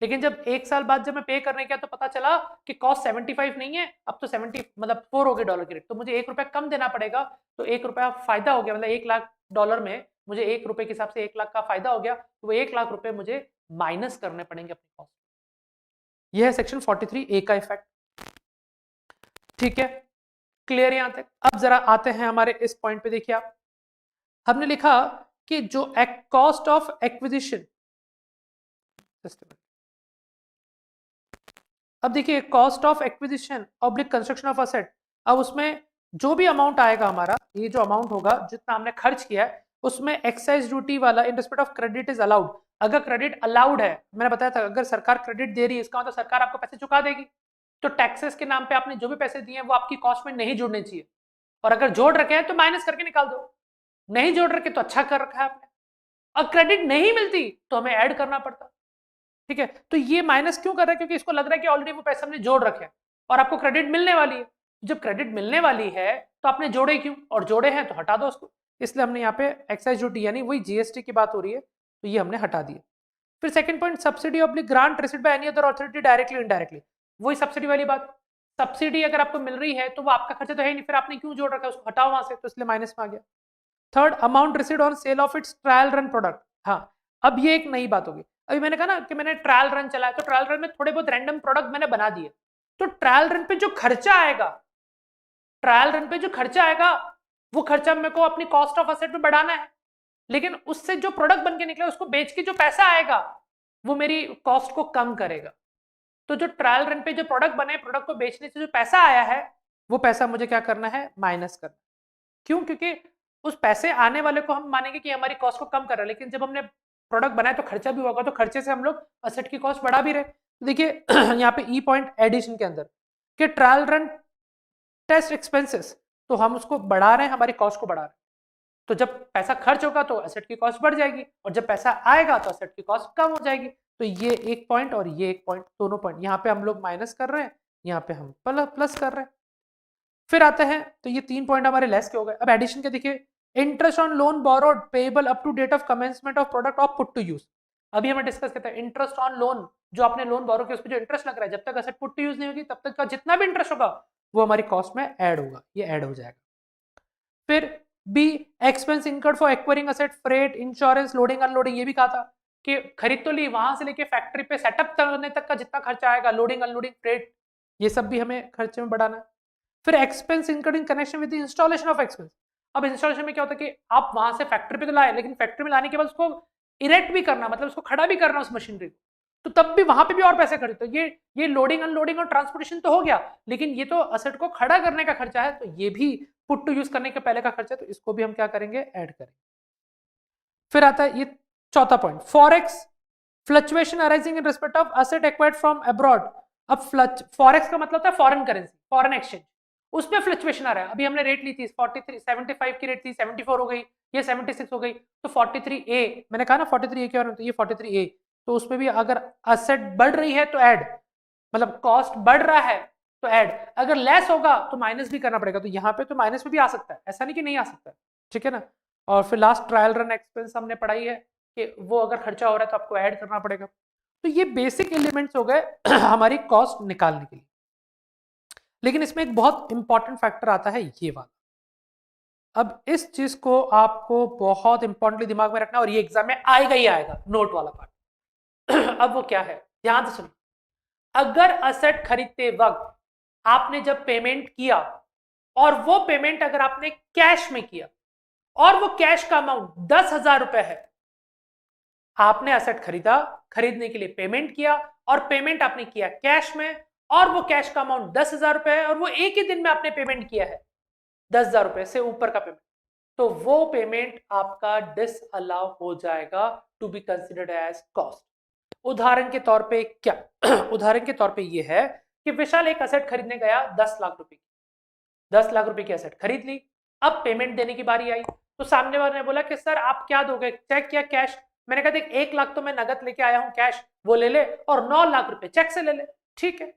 लेकिन जब 1 साल बाद जब मैं पे करने गया तो पता चला कि कॉस्ट 75 नहीं है, अब तो 70 मतलब 4 हो गई डॉलर की रेट, तो मुझे 1 रुपया कम देना पड़ेगा। तो 1 रुपया फायदा हो गया, मतलब 1 लाख डॉलर में मुझे 1 रुपए के हिसाब से 1 लाख का फायदा हो गया, तो वो 1 लाख रुपए मुझे माइनस करने पड़ेंगे अपनी कॉस्ट। यह है सेक्शन 43A का इफेक्ट, ठीक है, क्लियर यहां तक। अब जरा आते हैं हमारे इस पॉइंट पे, देखिए आप, हमने लिखा कि जो कॉस्ट ऑफ एक्विजिशन, अब देखिए cost of acquisition oblique construction of asset, अब उसमें जो भी अमाउंट आएगा हमारा, ये जो अमाउंट होगा जितना हमने खर्च किया है, उसमें एक्साइज ड्यूटी वाला in respect of credit is allowed. अगर क्रेडिट अलाउड है, मैंने बताया था अगर सरकार क्रेडिट दे रही है इसका मतलब सरकार आपको पैसे चुका देगी, तो टैक्सेस के नाम पे आपने जो भी पैसे दिए हैं वो आपकी कॉस्ट में नहीं जुड़ने चाहिए, और अगर जोड़ रखे हैं तो माइनस करके निकाल दो, नहीं जोड़ रखे तो अच्छा कर रखा है आपने। और क्रेडिट नहीं मिलती तो हमें ऐड करना पड़ता, ठीक है। तो ये माइनस क्यों कर रहा है, क्योंकि इसको लग रहा है कि ऑलरेडी वो पैसे हमने जोड़ रखे हैं और आपको क्रेडिट मिलने वाली है। जब क्रेडिट मिलने वाली है तो आपने जोड़े क्यों, और जोड़े हैं तो हटा दो उसको, इसलिए हमने यहाँ पे एक्साइज ड्यूटी यानी वही जीएसटी की बात हो रही है, तो ये हमने हटा दिया। फिर second point, subsidy oblique grant received by any other authority directly indirectly, वही सब्सिडी वाली बात। सब्सिडी अगर आपको मिल रही है तो वो आपका खर्चा तो है नहीं, फिर आपने क्यों जोड़ रखा है, उसको हटाओ वहां से, तो इसलिए माइनस में आ गया। Third, amount received on sale of its trial run product, हाँ अब ये एक नई बात होगी। अभी मैंने कहा ना कि मैंने ट्रायल रन चलाया, तो ट्रायल रन में थोड़े बहुत रैंडम प्रोडक्ट मैंने बना दिए, तो ट्रायल रन पे जो खर्चा आएगा, ट्रायल रन पे जो खर्चा आएगा वो खर्चा मेरे को अपनी कॉस्ट ऑफ असेट में बढ़ाना है, लेकिन उससे जो प्रोडक्ट बन के निकले उसको बेच के जो पैसा आएगा वो मेरी कॉस्ट को कम करेगा। तो जो ट्रायल रन पे जो प्रोडक्ट बने, प्रोडक्ट को बेचने से जो पैसा आया है वो पैसा मुझे क्या करना है, माइनस करना। क्यों, क्योंकि उस पैसे आने वाले को हम मानेंगे कि हमारी कॉस्ट को कम कर रहा है, लेकिन जब हमने प्रोडक्ट बनाया तो खर्चा भी होगा, तो खर्चे से हम लोग असेट की कॉस्ट बढ़ा भी रहे। तो देखिए यहाँ पे ई पॉइंट एडिशन के अंदर कि ट्रायल रन टेस्ट एक्सपेंसेस, तो हम उसको बढ़ा रहे हैं, हमारी कॉस्ट को बढ़ा रहे हैं। तो जब पैसा खर्च होगा तो असेट की कॉस्ट बढ़ जाएगी, और जब पैसा आएगा तो असेट की कॉस्ट कम हो जाएगी। तो ये एक पॉइंट और ये एक पॉइंट, दोनों पॉइंट यहाँ पे हम लोग माइनस कर रहे हैं, यहाँ पे हम प्लस कर रहे हैं। फिर आते हैं, तो ये 3 पॉइंट हमारे लेस के हो गए। अब एडिशन के देखिए, interest on loan borrowed payable up to date of commencement of product of put to use. अभी हमें डिस्कस करते हैं इंटरेस्ट ऑन लोन, जो आपने लोन बोरो किया उस पर जो इंटरेस्ट लग रहा है, जब तक असेट पुट टू यूज नहीं होगी तब तक का जितना भी इंटरेस्ट होगा वो हमारी कॉस्ट में ऐड होगा, ये ऐड हो जाएगा। फिर B, expense incurred for acquiring asset, freight, insurance, loading unloading, ये भी कहा था कि खरीद तो ली, वहां से लेके फैक्ट्री पे सेटअप करने तक का जितना खर्चा आएगा, लोडिंग अनलोडिंग, फ्रेट, ये सब भी हमें खर्चे में बढ़ाना है। फिर expense incurred in connection with the installation of expense. अब इंस्टॉलेशन में क्या होता है कि आप वहां से फैक्ट्री पे तो लाए, लेकिन फैक्ट्री में लाने के बाद उसको इरेक्ट भी करना, मतलब उसको खड़ा भी करना उस मशीनरी को, तो तब भी वहां पे भी और पैसे खर्च। तो ये लोडिंग अनलोडिंग और ट्रांसपोर्टेशन तो हो गया, लेकिन ये तो असेट को खड़ा करने का खर्चा है, तो ये भी पुट टू यूज करने के पहले का खर्चा है, तो इसको भी हम क्या करेंगे, ऐड करेंगे। फिर आता है ये चौथा point, forex fluctuation arising in respect of asset acquired from abroad. अब फॉरेक्स का मतलब होता है फॉरेन करेंसी, फॉरेन एक्सचेंज, उसमें फ्लक्चुएशन आ रहा है। अभी हमने रेट ली थी 43, 75 की रेट थी, 74 हो गई, ये 76 हो गई, तो 43A, मैंने कहा ना 43A के बारे में, तो ये 43A, तो उसमें भी अगर असेट बढ़ रही है तो ऐड, मतलब कॉस्ट बढ़ रहा है तो ऐड, अगर लेस होगा तो माइनस भी करना पड़ेगा। तो यहाँ पे तो माइनस में भी आ सकता है, ऐसा नहीं कि नहीं आ सकता, ठीक है ना। और फिर लास्ट ट्रायल रन एक्सपेंस हमने पढ़ाई है कि वो अगर खर्चा हो रहा है तो आपको ऐड करना पड़ेगा। तो ये बेसिक एलिमेंट्स हो गए हमारी कॉस्ट निकालने के लिए। लेकिन इसमें एक बहुत इंपॉर्टेंट फैक्टर आता है ये वाला। अब इस चीज को आपको बहुत इंपॉर्टेंटली दिमाग में रखना, और ये एग्जाम में आएगा ही आएगा, नोट वाला पार्ट। अब वो क्या है, ध्यान से सुनो। अगर असेट खरीदते वक्त आपने जब पेमेंट किया, और वो पेमेंट अगर आपने कैश में किया, और वो कैश का अमाउंट 10,000 रुपए है, आपने असेट खरीदा, खरीदने के लिए पेमेंट किया, और पेमेंट आपने किया कैश में, और वो कैश का अमाउंट 10,000 रुपए है, और वो एक ही दिन में आपने पेमेंट किया है 10,000 रुपए से ऊपर का पेमेंट, तो वो पेमेंट आपका डिसअलाउ हो जाएगा to be considered as cost. उदाहरण के तौर पे क्या उदाहरण के तौर पे ये है कि विशाल एक असेट खरीदने गया 10 लाख रुपए की, 10 लाख रुपए की असेट खरीद ली। अब पेमेंट देने की बारी आई, तो सामने वाले ने बोला कि सर आप क्या दोगे, चेक या कैश। मैंने कहा देख 1 लाख तो मैं नगद लेके आया हूं कैश, वो ले ले, और 9 लाख रुपए चेक से ले ले, ठीक है।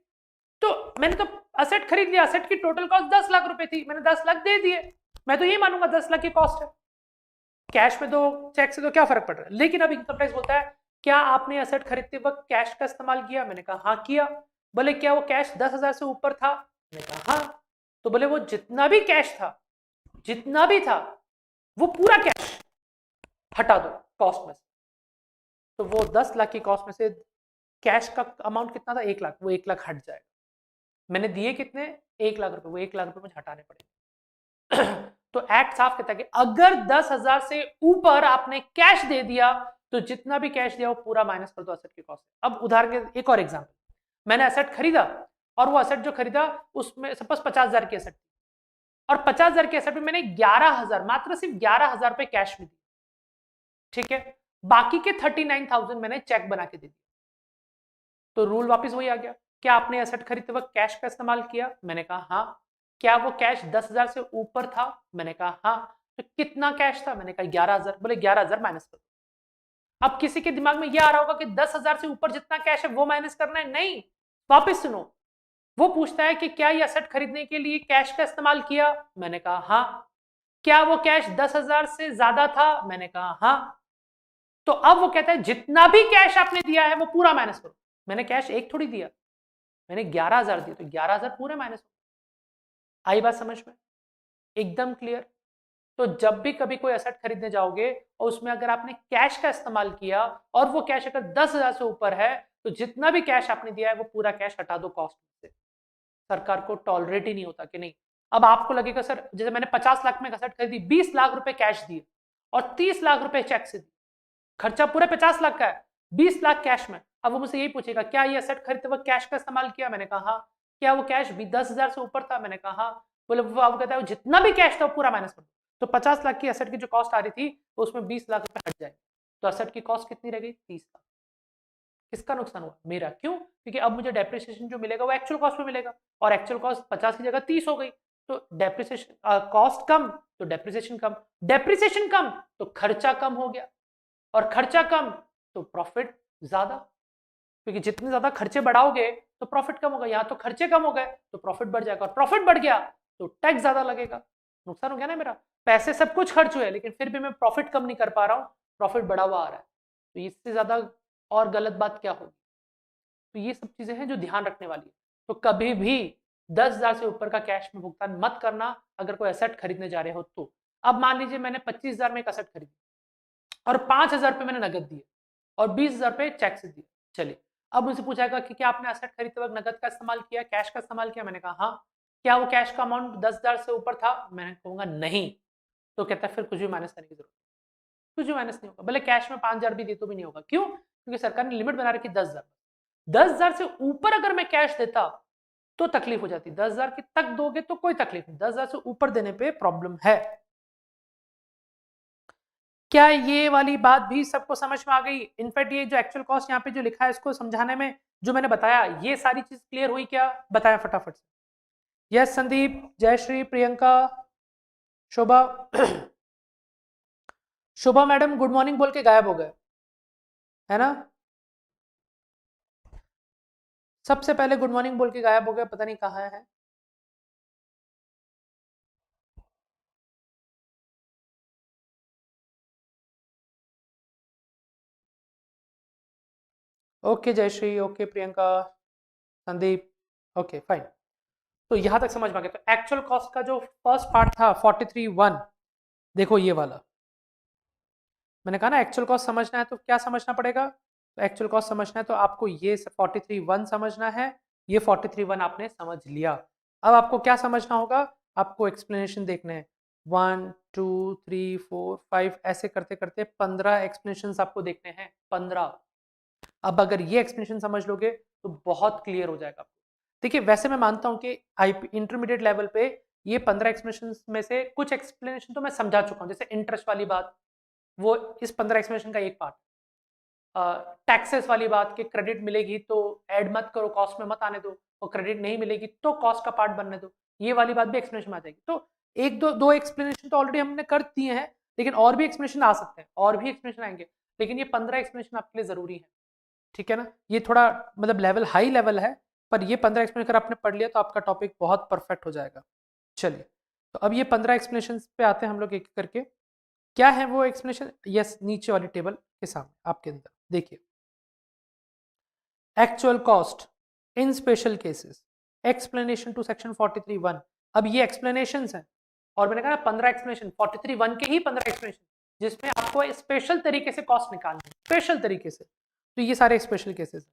तो मैंने तो असेट खरीद लिया, असेट की टोटल कॉस्ट 10 लाख रुपए थी, मैंने 10 लाख दे दिए, मैं तो ये मानूंगा 10 लाख की कॉस्ट है। कैश में दो चेक से तो क्या फर्क पड़ रहा है। लेकिन अब इनकम टैक्स बोलता है क्या आपने असेट खरीदते वक्त कैश का इस्तेमाल किया, मैंने कहा हाँ किया। बोले क्या वो कैश 10,000 से ऊपर था, मैंने कहा हाँ। तो बोले वो जितना भी कैश था, जितना भी था, वो पूरा कैश हटा दो कॉस्ट में से। तो वो 10 लाख की कॉस्ट में से कैश का अमाउंट कितना था, 1 लाख, वो 1 लाख हट जाएगा। मैंने दिए कितने, 1 लाख रुपए, वो 1 लाख रुपए मुझे हटाने पड़ेंगे। तो एक्ट साफ कहता है कि अगर 10,000 से ऊपर आपने कैश दे दिया, तो जितना भी कैश दिया वो पूरा माइनस कर दो असेट की कॉस्ट। अब उदाहरण के एक और एग्जांपल, मैंने असेट खरीदा, और वो असेट जो खरीदा उसमें सपोज 50,000 की असेट, और 50,000 की असेट में मैंने 11,000, मात्र सिर्फ 11,000 रुपए कैश में दी, ठीक है। बाकी के 39,000 मैंने चेक बना के दे दिया। तो रूल वापस वही आ गया, क्या आपने असेट खरीदते वक्त कैश का इस्तेमाल किया, मैंने कहा हाँ। क्या वो कैश 10,000 से ऊपर था, मैंने कहा हाँ। तो कितना कैश था, मैंने कहा 11,000। बोले 11,000 माइनस कर दो। अब किसी के दिमाग में यह आ रहा होगा कि 10,000 से ऊपर जितना कैश है वो माइनस करना है, नहीं, वापस सुनो। वो पूछता है कि क्या ये असेट खरीदने के लिए कैश का इस्तेमाल किया, मैंने कहा हाँ। क्या वो कैश 10,000 से ज्यादा था, मैंने कहा हाँ। तो अब वो कहता है जितना भी कैश आपने दिया है वो पूरा माइनस करो। मैंने कैश एक थोड़ी दिया, मैंने 11,000 दिया, तो 11,000 पूरे माइनस। आई बात समझ में, एकदम क्लियर। तो जब भी कभी कोई एसेट खरीदने जाओगे और उसमें अगर आपने कैश का इस्तेमाल किया, और वो कैश अगर 10,000 से ऊपर है, तो जितना भी कैश आपने दिया है वो पूरा कैश हटा दो कॉस्ट से। सरकार को टॉलरेट ही नहीं होता कि नहीं। अब आपको लगेगा सर जैसे मैंने 50 लाख में एसेट खरीदी, 20 लाख रुपए कैश दिए और 30 लाख रुपए चेक से दिए, खर्चा पूरे 50 लाख का है, 20 लाख कैश में। अब वो मुझसे यही पूछेगा क्या ये एसेट खरीदते वक्त कैश का इस्तेमाल किया, मैंने कहा हाँ। क्या वो कैश भी 10,000 से ऊपर था, मैंने कहा हाँ। बोले वो आप कहता है जितना भी कैश था वो पूरा माइनस कर दो। तो 50 लाख की एसेट की जो कॉस्ट आ रही थी तो उसमें 20 लाख रुपए हट जाए, तो एसेट की कॉस्ट कितनी रह गई, 30 लाख। किसका नुकसान हुआ, मेरा। क्यों, क्योंकि अब मुझे डेप्रिसिएशन जो मिलेगा वो एक्चुअल कॉस्ट में मिलेगा, और एक्चुअल कॉस्ट 50 की जगह 30 हो गई। तो डेप्रिसिएशन कॉस्ट कम तो डेप्रिसिएशन कम, डेप्रिसिएशन कम तो खर्चा कम हो गया, और खर्चा कम तो प्रॉफिट ज्यादा, क्योंकि जितने ज्यादा खर्चे बढ़ाओगे तो प्रॉफिट कम होगा। यहाँ तो खर्चे कम हो गए तो प्रॉफिट बढ़ जाएगा, और प्रॉफिट बढ़ गया तो टैक्स ज्यादा लगेगा। नुकसान हो गया ना मेरा, पैसे सब कुछ खर्च हुए लेकिन फिर भी मैं प्रॉफिट कम नहीं कर पा रहा हूँ, प्रॉफिट बढ़ा हुआ आ रहा है। तो इससे ज्यादा और गलत बात क्या होगी। तो ये सब चीजें हैं जो ध्यान रखने वाली है। तो कभी भी 10,000 से ऊपर का कैश में भुगतान मत करना अगर कोई एसेट खरीदने जा रहे हो तो। अब मान लीजिए मैंने 25,000 में एक एसेट खरीदी और 5,000 रुपये मैंने नगद दिए और 20,000 रुपये चेक से दिए। चलिए अब मुझसे पूछाएगा कि क्या आपने एसेट खरीदते वक्त नगद का इस्तेमाल किया, कैश का इस्तेमाल किया, मैंने कहा हाँ। क्या वो कैश का अमाउंट 10,000 से ऊपर था, मैंने कहूंगा नहीं। तो कहता है फिर कुछ भी माइनस करने की जरूरत, कुछ भी माइनस नहीं होगा। भले कैश में 5,000 भी दे तो भी नहीं होगा। क्यों, क्योंकि सरकार ने लिमिट बना रखी 10,000। 10,000 से ऊपर अगर मैं कैश देता तो तकलीफ हो जाती, 10,000 की तक दोगे तो कोई तकलीफ नहीं, 10,000 से ऊपर देने पे प्रॉब्लम है। क्या ये वाली बात भी सबको समझ में आ गई। इनफैक्ट ये जो एक्चुअल कॉस्ट यहाँ पे जो लिखा है इसको समझाने में जो मैंने बताया ये सारी चीज क्लियर हुई क्या, बताया फटाफट से। यस संदीप, जयश्री, प्रियंका, शोभा। शोभा मैडम गुड मॉर्निंग बोल के गायब हो गए, है ना? सबसे पहले गुड मॉर्निंग बोल के गायब हो गए, पता नहीं कहाँ है। Okay Jayashree, okay Priyanka, Sandeep, okay fine. तो यहां तक समझ में आ गया। तो एक्चुअल कॉस्ट का जो फर्स्ट पार्ट था 43.1, देखो ये वाला मैंने कहा ना, एक्चुअल कॉस्ट समझना है तो क्या समझना पड़ेगा? तो एक्चुअल कॉस्ट समझना है तो आपको ये 43.1 समझना है। ये 43.1 आपने समझ लिया। अब आपको क्या समझना होगा? आपको एक्सप्लेनेशन देखने हैं। 1 2 3 4 5 ऐसे करते करते 15 एक्सप्लेनेशन आपको देखने हैं, 15। अब अगर ये एक्सप्लेनेशन समझ लोगे तो बहुत क्लियर हो जाएगा। देखिए वैसे मैं मानता हूं कि इंटरमीडिएट लेवल पे ये 15 एक्सप्लेनेशन में से कुछ एक्सप्लेनेशन तो मैं समझा चुका हूं, जैसे इंटरेस्ट वाली बात, वो इस 15 एक्सप्लेनेशन का एक पार्ट। टैक्सेस वाली बात कि क्रेडिट मिलेगी तो ऐड मत करो, कॉस्ट में मत आने दो, और क्रेडिट नहीं मिलेगी तो कॉस्ट का पार्ट बनने दो, ये वाली बात भी एक्सप्लेनेशन में आ जाएगी। तो एक दो एक्सप्लेनेशन तो ऑलरेडी हमने कर दिए हैं, लेकिन और भी एक्सप्लेनेशन आ सकते हैं, और भी एक्सप्लेनेशन आएंगे, लेकिन ये 15 एक्सप्लेनेशन आपके लिए जरूरी है। ठीक है ना? ये थोड़ा मतलब लेवल हाई लेवल है, पर ये 15 एक्सप्लेनेशन अगर आपने पढ़ लिया तो आपका टॉपिक बहुत परफेक्ट हो जाएगा। चलिए, तो अब ये 15 एक्सप्लेनेशन पे आते हैं हम लोग एक एक करके। क्या है वो एक्सप्लेनेशन? यस, नीचे वाली टेबल के सामने आपके अंदर देखिए। Actual cost in special cases, explanation to section 43.1। अब ये एक्सप्लेनेशन हैं, और मैंने कहा ना 15 एक्सप्लेनेशन, 43.1 के ही 15 एक्सप्लेनेशन, जिसमें आपको स्पेशल तरीके से कॉस्ट निकालनी है, स्पेशल तरीके से। तो ये सारे स्पेशल केसेस हैं।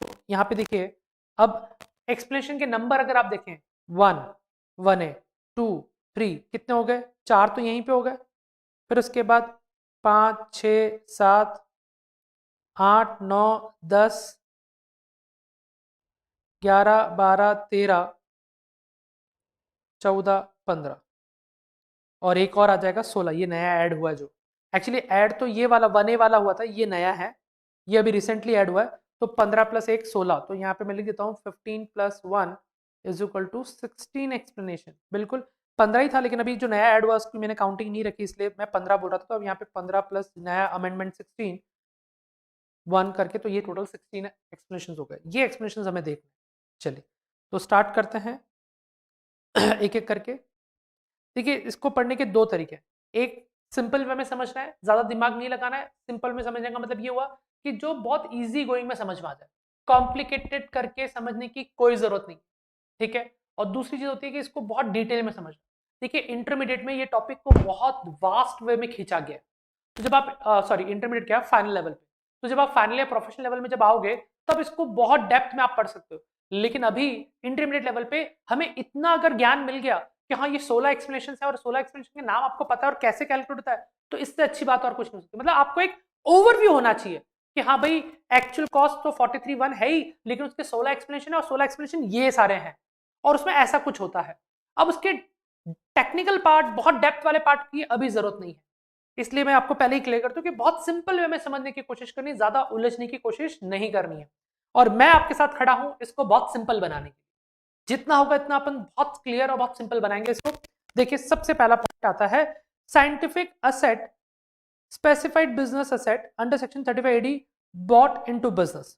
तो यहाँ पे देखिए, अब एक्सप्लेनेशन के नंबर अगर आप देखें, 1 1 है, 2 3, कितने हो गए? 4 तो यहीं पे हो गए। फिर उसके बाद 5 6 7 8 9 10 11 12 13 14 15, और एक और आ जाएगा 16। ये नया ऐड हुआ है, जो एक्चुअली ऐड तो ये वाला 1A वाला हुआ था, ये नया है, ये अभी रिसेंटली ऐड हुआ है। तो 15 + 1 16, तो यहाँ पे मैं लिख देता हूँ 15 + 1 = 16 एक्सप्लेनेशन। बिल्कुल 15 ही था, लेकिन अभी जो नया ऐड हुआ उसकी मैंने काउंटिंग नहीं रखी, इसलिए मैं 15 बोल रहा था। तो अब यहाँ पे 15 प्लस नया अमेंडमेंट 16 1 करके, तो ये टोटल 16 एक्सप्लेनेशन हो गए। ये एक्सप्लेनेशन हमें देखना है। चलिए, तो स्टार्ट करते हैं एक एक करके। देखिए, इसको पढ़ने के दो तरीके हैं। एक, सिंपल वे में समझना है, ज्यादा दिमाग नहीं लगाना है। सिंपल में समझने का मतलब ये हुआ कि जो बहुत इजी गोइंग में समझ में आ जाए, कॉम्प्लिकेटेड करके समझने की कोई जरूरत नहीं। ठीक है? और दूसरी चीज होती है कि इसको बहुत डिटेल में समझना। देखिए, इंटरमीडिएट में ये टॉपिक को बहुत वास्ट वे में खींचा गया है। तो जब आप सॉरी इंटरमीडिएट क्या, फाइनल लेवल पे, तो जब आप फाइनल या प्रोफेशनल लेवल में जब आओगे, तब इसको बहुत डेप्थ में आप पढ़ सकते हो। लेकिन अभी इंटरमीडिएट लेवल पे हमें इतना अगर ज्ञान मिल गया कि हाँ ये 16 एक्सप्लेनेशन है और 16 एक्सप्लेनेशन के नाम आपको पता है और कैसे कैलकुलेट होता है, तो इससे अच्छी बात और कुछ नहीं हो सकती। मतलब आपको एक ओवरव्यू होना चाहिए कि हाँ भाई, एक्चुअल कॉस्ट तो 43.1 है ही, लेकिन उसके 16 एक्सप्लेनेशन है, और 16 एक्सप्लेनेशन ये सारे हैं, और उसमें ऐसा कुछ होता है। अब उसके टेक्निकल पार्ट, बहुत डेप्थ वाले पार्ट की अभी जरूरत नहीं है। इसलिए मैं आपको पहले ही क्लियर करता हूं कि बहुत सिंपल वे में समझने की कोशिश करनी, ज्यादा उलझने की कोशिश नहीं करनी है। और मैं आपके साथ खड़ा हूं इसको बहुत सिंपल बनाने के लिए। जितना होगा इतना अपन बहुत क्लियर और बहुत सिंपल बनाएंगे इसको। देखिए, सबसे पहला पॉइंट आता है scientific asset, specified business asset under section 35 AD bought into business.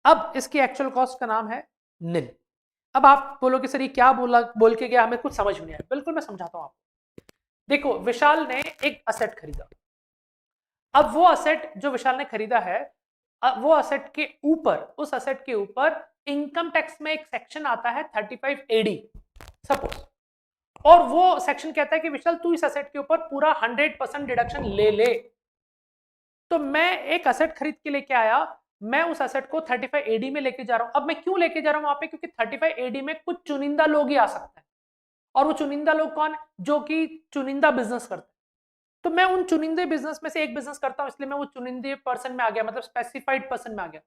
अब इसकी एक्चुअल कॉस्ट का नाम है निल। अब आप बोलोगे सर ये क्या बोल के गया, हमें कुछ समझ में नहीं आया। बिल्कुल मैं समझाता हूं आपको। देखो, विशाल ने एक असेट खरीदा। अब वो असेट जो विशाल ने खरीदा है, वो असेट के ऊपर, उस असेट के ऊपर इनकम टैक्स में एक सेक्शन आता है 35 AD सपोज, और वो सेक्शन कहता है कि विशाल तू इस असेट के ऊपर पूरा 100% डिडक्शन ले ले। तो मैं एक असेट खरीद के लेके आया, मैं उस असेट को 35 AD में लेके जा रहा हूं। अब मैं क्यों लेके जा रहा हूं वहां पे? क्योंकि 35 AD में कुछ चुनिंदा लोग ही आ सकते हैं, और वो चुनिंदा लोग कौन? जो कि चुनिंदा बिजनेस करते हैं। तो मैं उन चुनिंदे बिजनेस में से एक बिजनेस करता हूं, इसलिए मैं वो चुनिंदे पर्सन में आ गया, मतलब स्पेसिफाइड पर्सन में आ गया।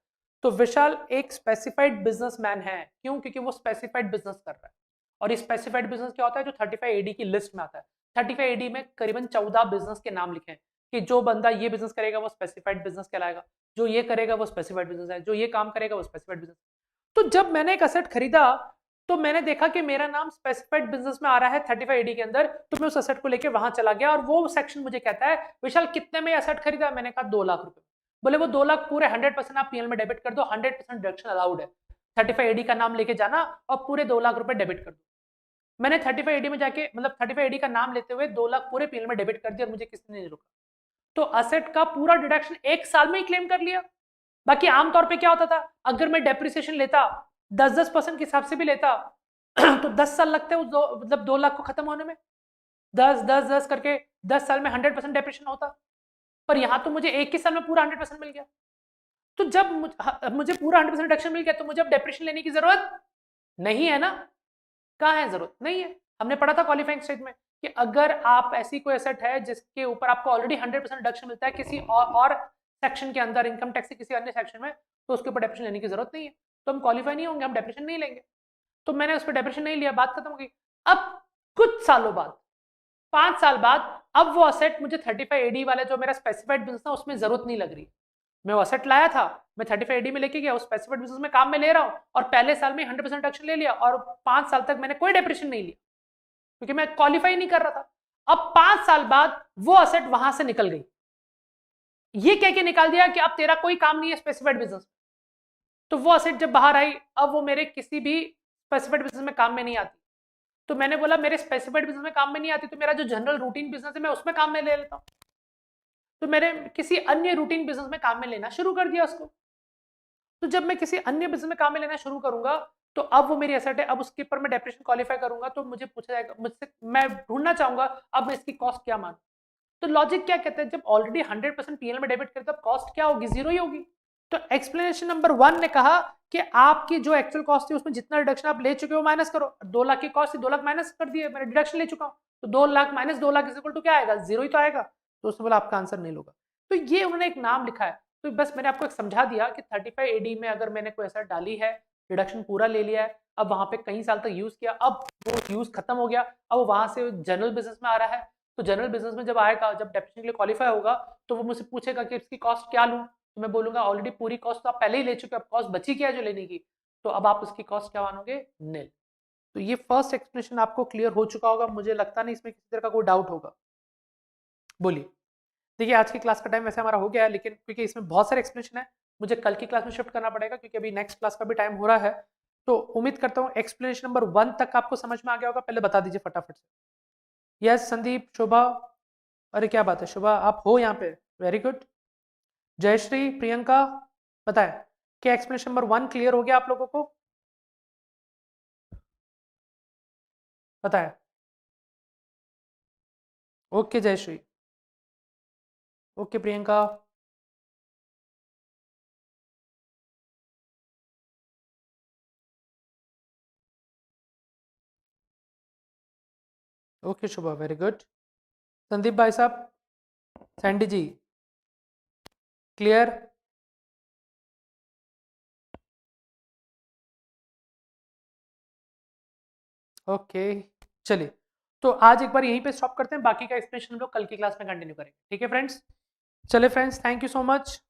तो विशाल एक स्पेसिफाइड बिजनेसमैन है। क्यों? क्योंकि वो स्पेसिफाइड बिजनेस कर रहा है। और स्पेसिफाइड बिजनेस क्या होता है? जो 35 AD की लिस्ट में आता है। 35 AD में करीबन 14 बिजनेस के नाम लिखे हैं कि जो बंदा ये बिजनेस करेगा वो स्पेसिफाइड बिजनेस कहलाएगा, जो ये करेगा वो स्पेसिफाइड बिजनेस है, जो ये काम करेगा वो स्पेसिफाइड बिजनेस। तो जब मैंने एक असेट खरीदा, तो मैंने देखा कि मेरा नाम स्पेसिफाइड बिजनेस में आ रहा है 35 एडी के अंदर, तो मैं उस एसेट को लेके वहां चला गया और वो सेक्शन मुझे कहता है विशाल कितने में एसेट खरीदा, मैंने कहा 2 लाख रुपए। बोले वो 2 लाख पूरे 100% आप पीएल में डेबिट कर दो, 100% डिडक्शन अलाउड है, 35 एडी का नाम लेके जाना और पूरे 2 लाख रुपए डेबिट कर दो। मैंने 35 एडी में जाके मतलब 35 एडी का नाम लेते हुए 2 लाख पूरे पीएल में डेबिट कर दिया और मुझे किसी ने नहीं रोका। तो असेट का पूरा डिडक्शन 1 साल में ही क्लेम कर लिया। बाकी आमतौर पे क्या होता था, अगर मैं डेप्रिसिएशन लेता 10% के हिसाब से भी लेता तो 10 साल लगते उस मतलब 2 लाख को खत्म होने में, 10 करके 10 साल में 100% डेप्रिसिएशन होता। पर यहां तो मुझे एक ही साल में पूरा 100% मिल गया। तो जब मुझे पूरा 100% डिडक्शन मिल गया तो मुझे अब डेप्रिसिएशन लेने की जरूरत नहीं है ना। कहाँ है, जरूरत नहीं है। हमने पढ़ा था क्वालिफाइंग स्टेज में कि अगर आप ऐसी कोई एसेट है जिसके ऊपर आपको ऑलरेडी 100% डिडक्शन मिलता है किसी और सेक्शन के अंदर, इनकम टैक्स के किसी अन्य सेक्शन में, तो उसके ऊपर डेप्रिसिएशन लेने की जरूरत नहीं है, तो हम क्वालिफाई नहीं होंगे, हम डेप्रिसिएशन नहीं लेंगे। तो मैंने उस पर डेप्रिसिएशन नहीं लिया, बात खत्म हो गई। अब कुछ सालों बाद, 5 साल बाद, अब वो असेट मुझे 35 एडी वाले जो मेरा स्पेसिफाइड बिजनेस था उसमें जरूरत नहीं लग रही। मैं वो असेट लाया था, मैं 35 एडी में लेके गया, उस स्पेसिफाइड बिजनेस में काम में ले रहा हूँ और पहले साल में 100% डिडक्शन ले लिया और 5 साल तक मैंने कोई डेप्रिसिएशन नहीं लिया क्योंकि मैं क्वालिफाई नहीं कर रहा था। अब 5 साल बाद वो असेट वहां से निकल गई, ये कह के निकाल दिया कि अब तेरा कोई काम नहीं है स्पेसिफाइड बिजनेस। तो वो असेट जब बाहर आई, अब वो मेरे किसी भी स्पेसिफाइड बिजनेस में काम में नहीं आती। तो मैंने बोला मेरे स्पेसिफाइड बिजनेस में काम में नहीं आती तो मेरा जो जनरल रूटीन बिजनेस है मैं उसमें काम में ले लेता हूं। तो मैंने किसी अन्य रूटीन बिजनेस में काम में लेना शुरू कर दिया उसको। तो जब मैं किसी अन्य बिजनेस में काम में लेना शुरू करूंगा तो अब वो मेरी एसेट है, अब उसके ऊपर मैं डेप्रिसिएशन क्वालिफाई करूंगा तो मुझे पूछा जाएगा मुझसे, मैं ढूंढना चाहूंगा अब मैं इसकी कॉस्ट क्या मानूं। तो लॉजिक क्या कहता है, जब ऑलरेडी 100% पीएल में डेबिट करते कॉस्ट क्या होगी, जीरो ही होगी। तो एक्सप्लेनेशन नंबर 1 ने कहा कि आपकी जो एक्चुअल कॉस्ट थी उसमें जितना डिडक्शन आप ले चुके हो माइनस करो। 2 लाख की कॉस्ट थी, 2 लाख माइनस कर दिए, मैंने डिडक्शन ले चुका हूं, तो 2 lakh minus 2 lakh equal to क्या आएगा, जीरो ही तो आएगा। तो उसने बोला आपका आंसर नहीं होगा। तो ये उन्होंने एक नाम लिखा है, तो बस मैंने आपको एक समझा दिया कि 35 एडी में अगर मैंने कोई एसेट डाली है, डिडक्शन पूरा ले लिया है, अब वहां पे कई साल तक यूज किया, अब वो यूज खत्म हो गया, अब वहां से जनरल बिजनेस में आ रहा है। तो जनरल बिजनेस में जब आएगा, जब डेप्रिसिएशन के लिए क्वालिफाई होगा तो वो मुझसे पूछेगा कि इसकी कॉस्ट क्या लूं, तो मैं बोलूंगा ऑलरेडी पूरी कॉस्ट तो आप पहले ही ले चुके हो, अब कॉस्ट बची क्या है जो लेने की, तो अब आप उसकी कॉस्ट क्या मानोगे, निल। तो ये फर्स्ट एक्सप्लेनेशन आपको क्लियर हो चुका होगा, मुझे लगता नहीं इसमें किसी तरह का कोई डाउट होगा। बोलिए। देखिए आज की क्लास का टाइम वैसे हमारा हो गया है, लेकिन क्योंकि इसमें बहुत सारे एक्सप्लेनेशन है मुझे कल की क्लास में शिफ्ट करना पड़ेगा क्योंकि अभी नेक्स्ट क्लास का भी टाइम हो रहा है। तो उम्मीद करता हूँ एक्सप्लेनेशन नंबर 1 तक आपको समझ में आ गया होगा। पहले बता दीजिए फटाफट से। यस संदीप, शोभा, अरे क्या बात है शोभा, आप हो यहाँ पे, वेरी गुड। जयश्री, प्रियंका, बताएं क्या एक्सप्लेनेशन नंबर 1 क्लियर हो गया आप लोगों को, बताएं। Okay Jayashree, okay Priyanka, okay Shubha, very good. Sandeep भाई साहब, सैंडी जी, क्लियर। ओके चलिए, तो आज एक बार यहीं पे स्टॉप करते हैं, बाकी का एक्सप्लेनेशन हम लोग कल की क्लास में कंटिन्यू करेंगे, ठीक है फ्रेंड्स। चलिए friends, thank you so much.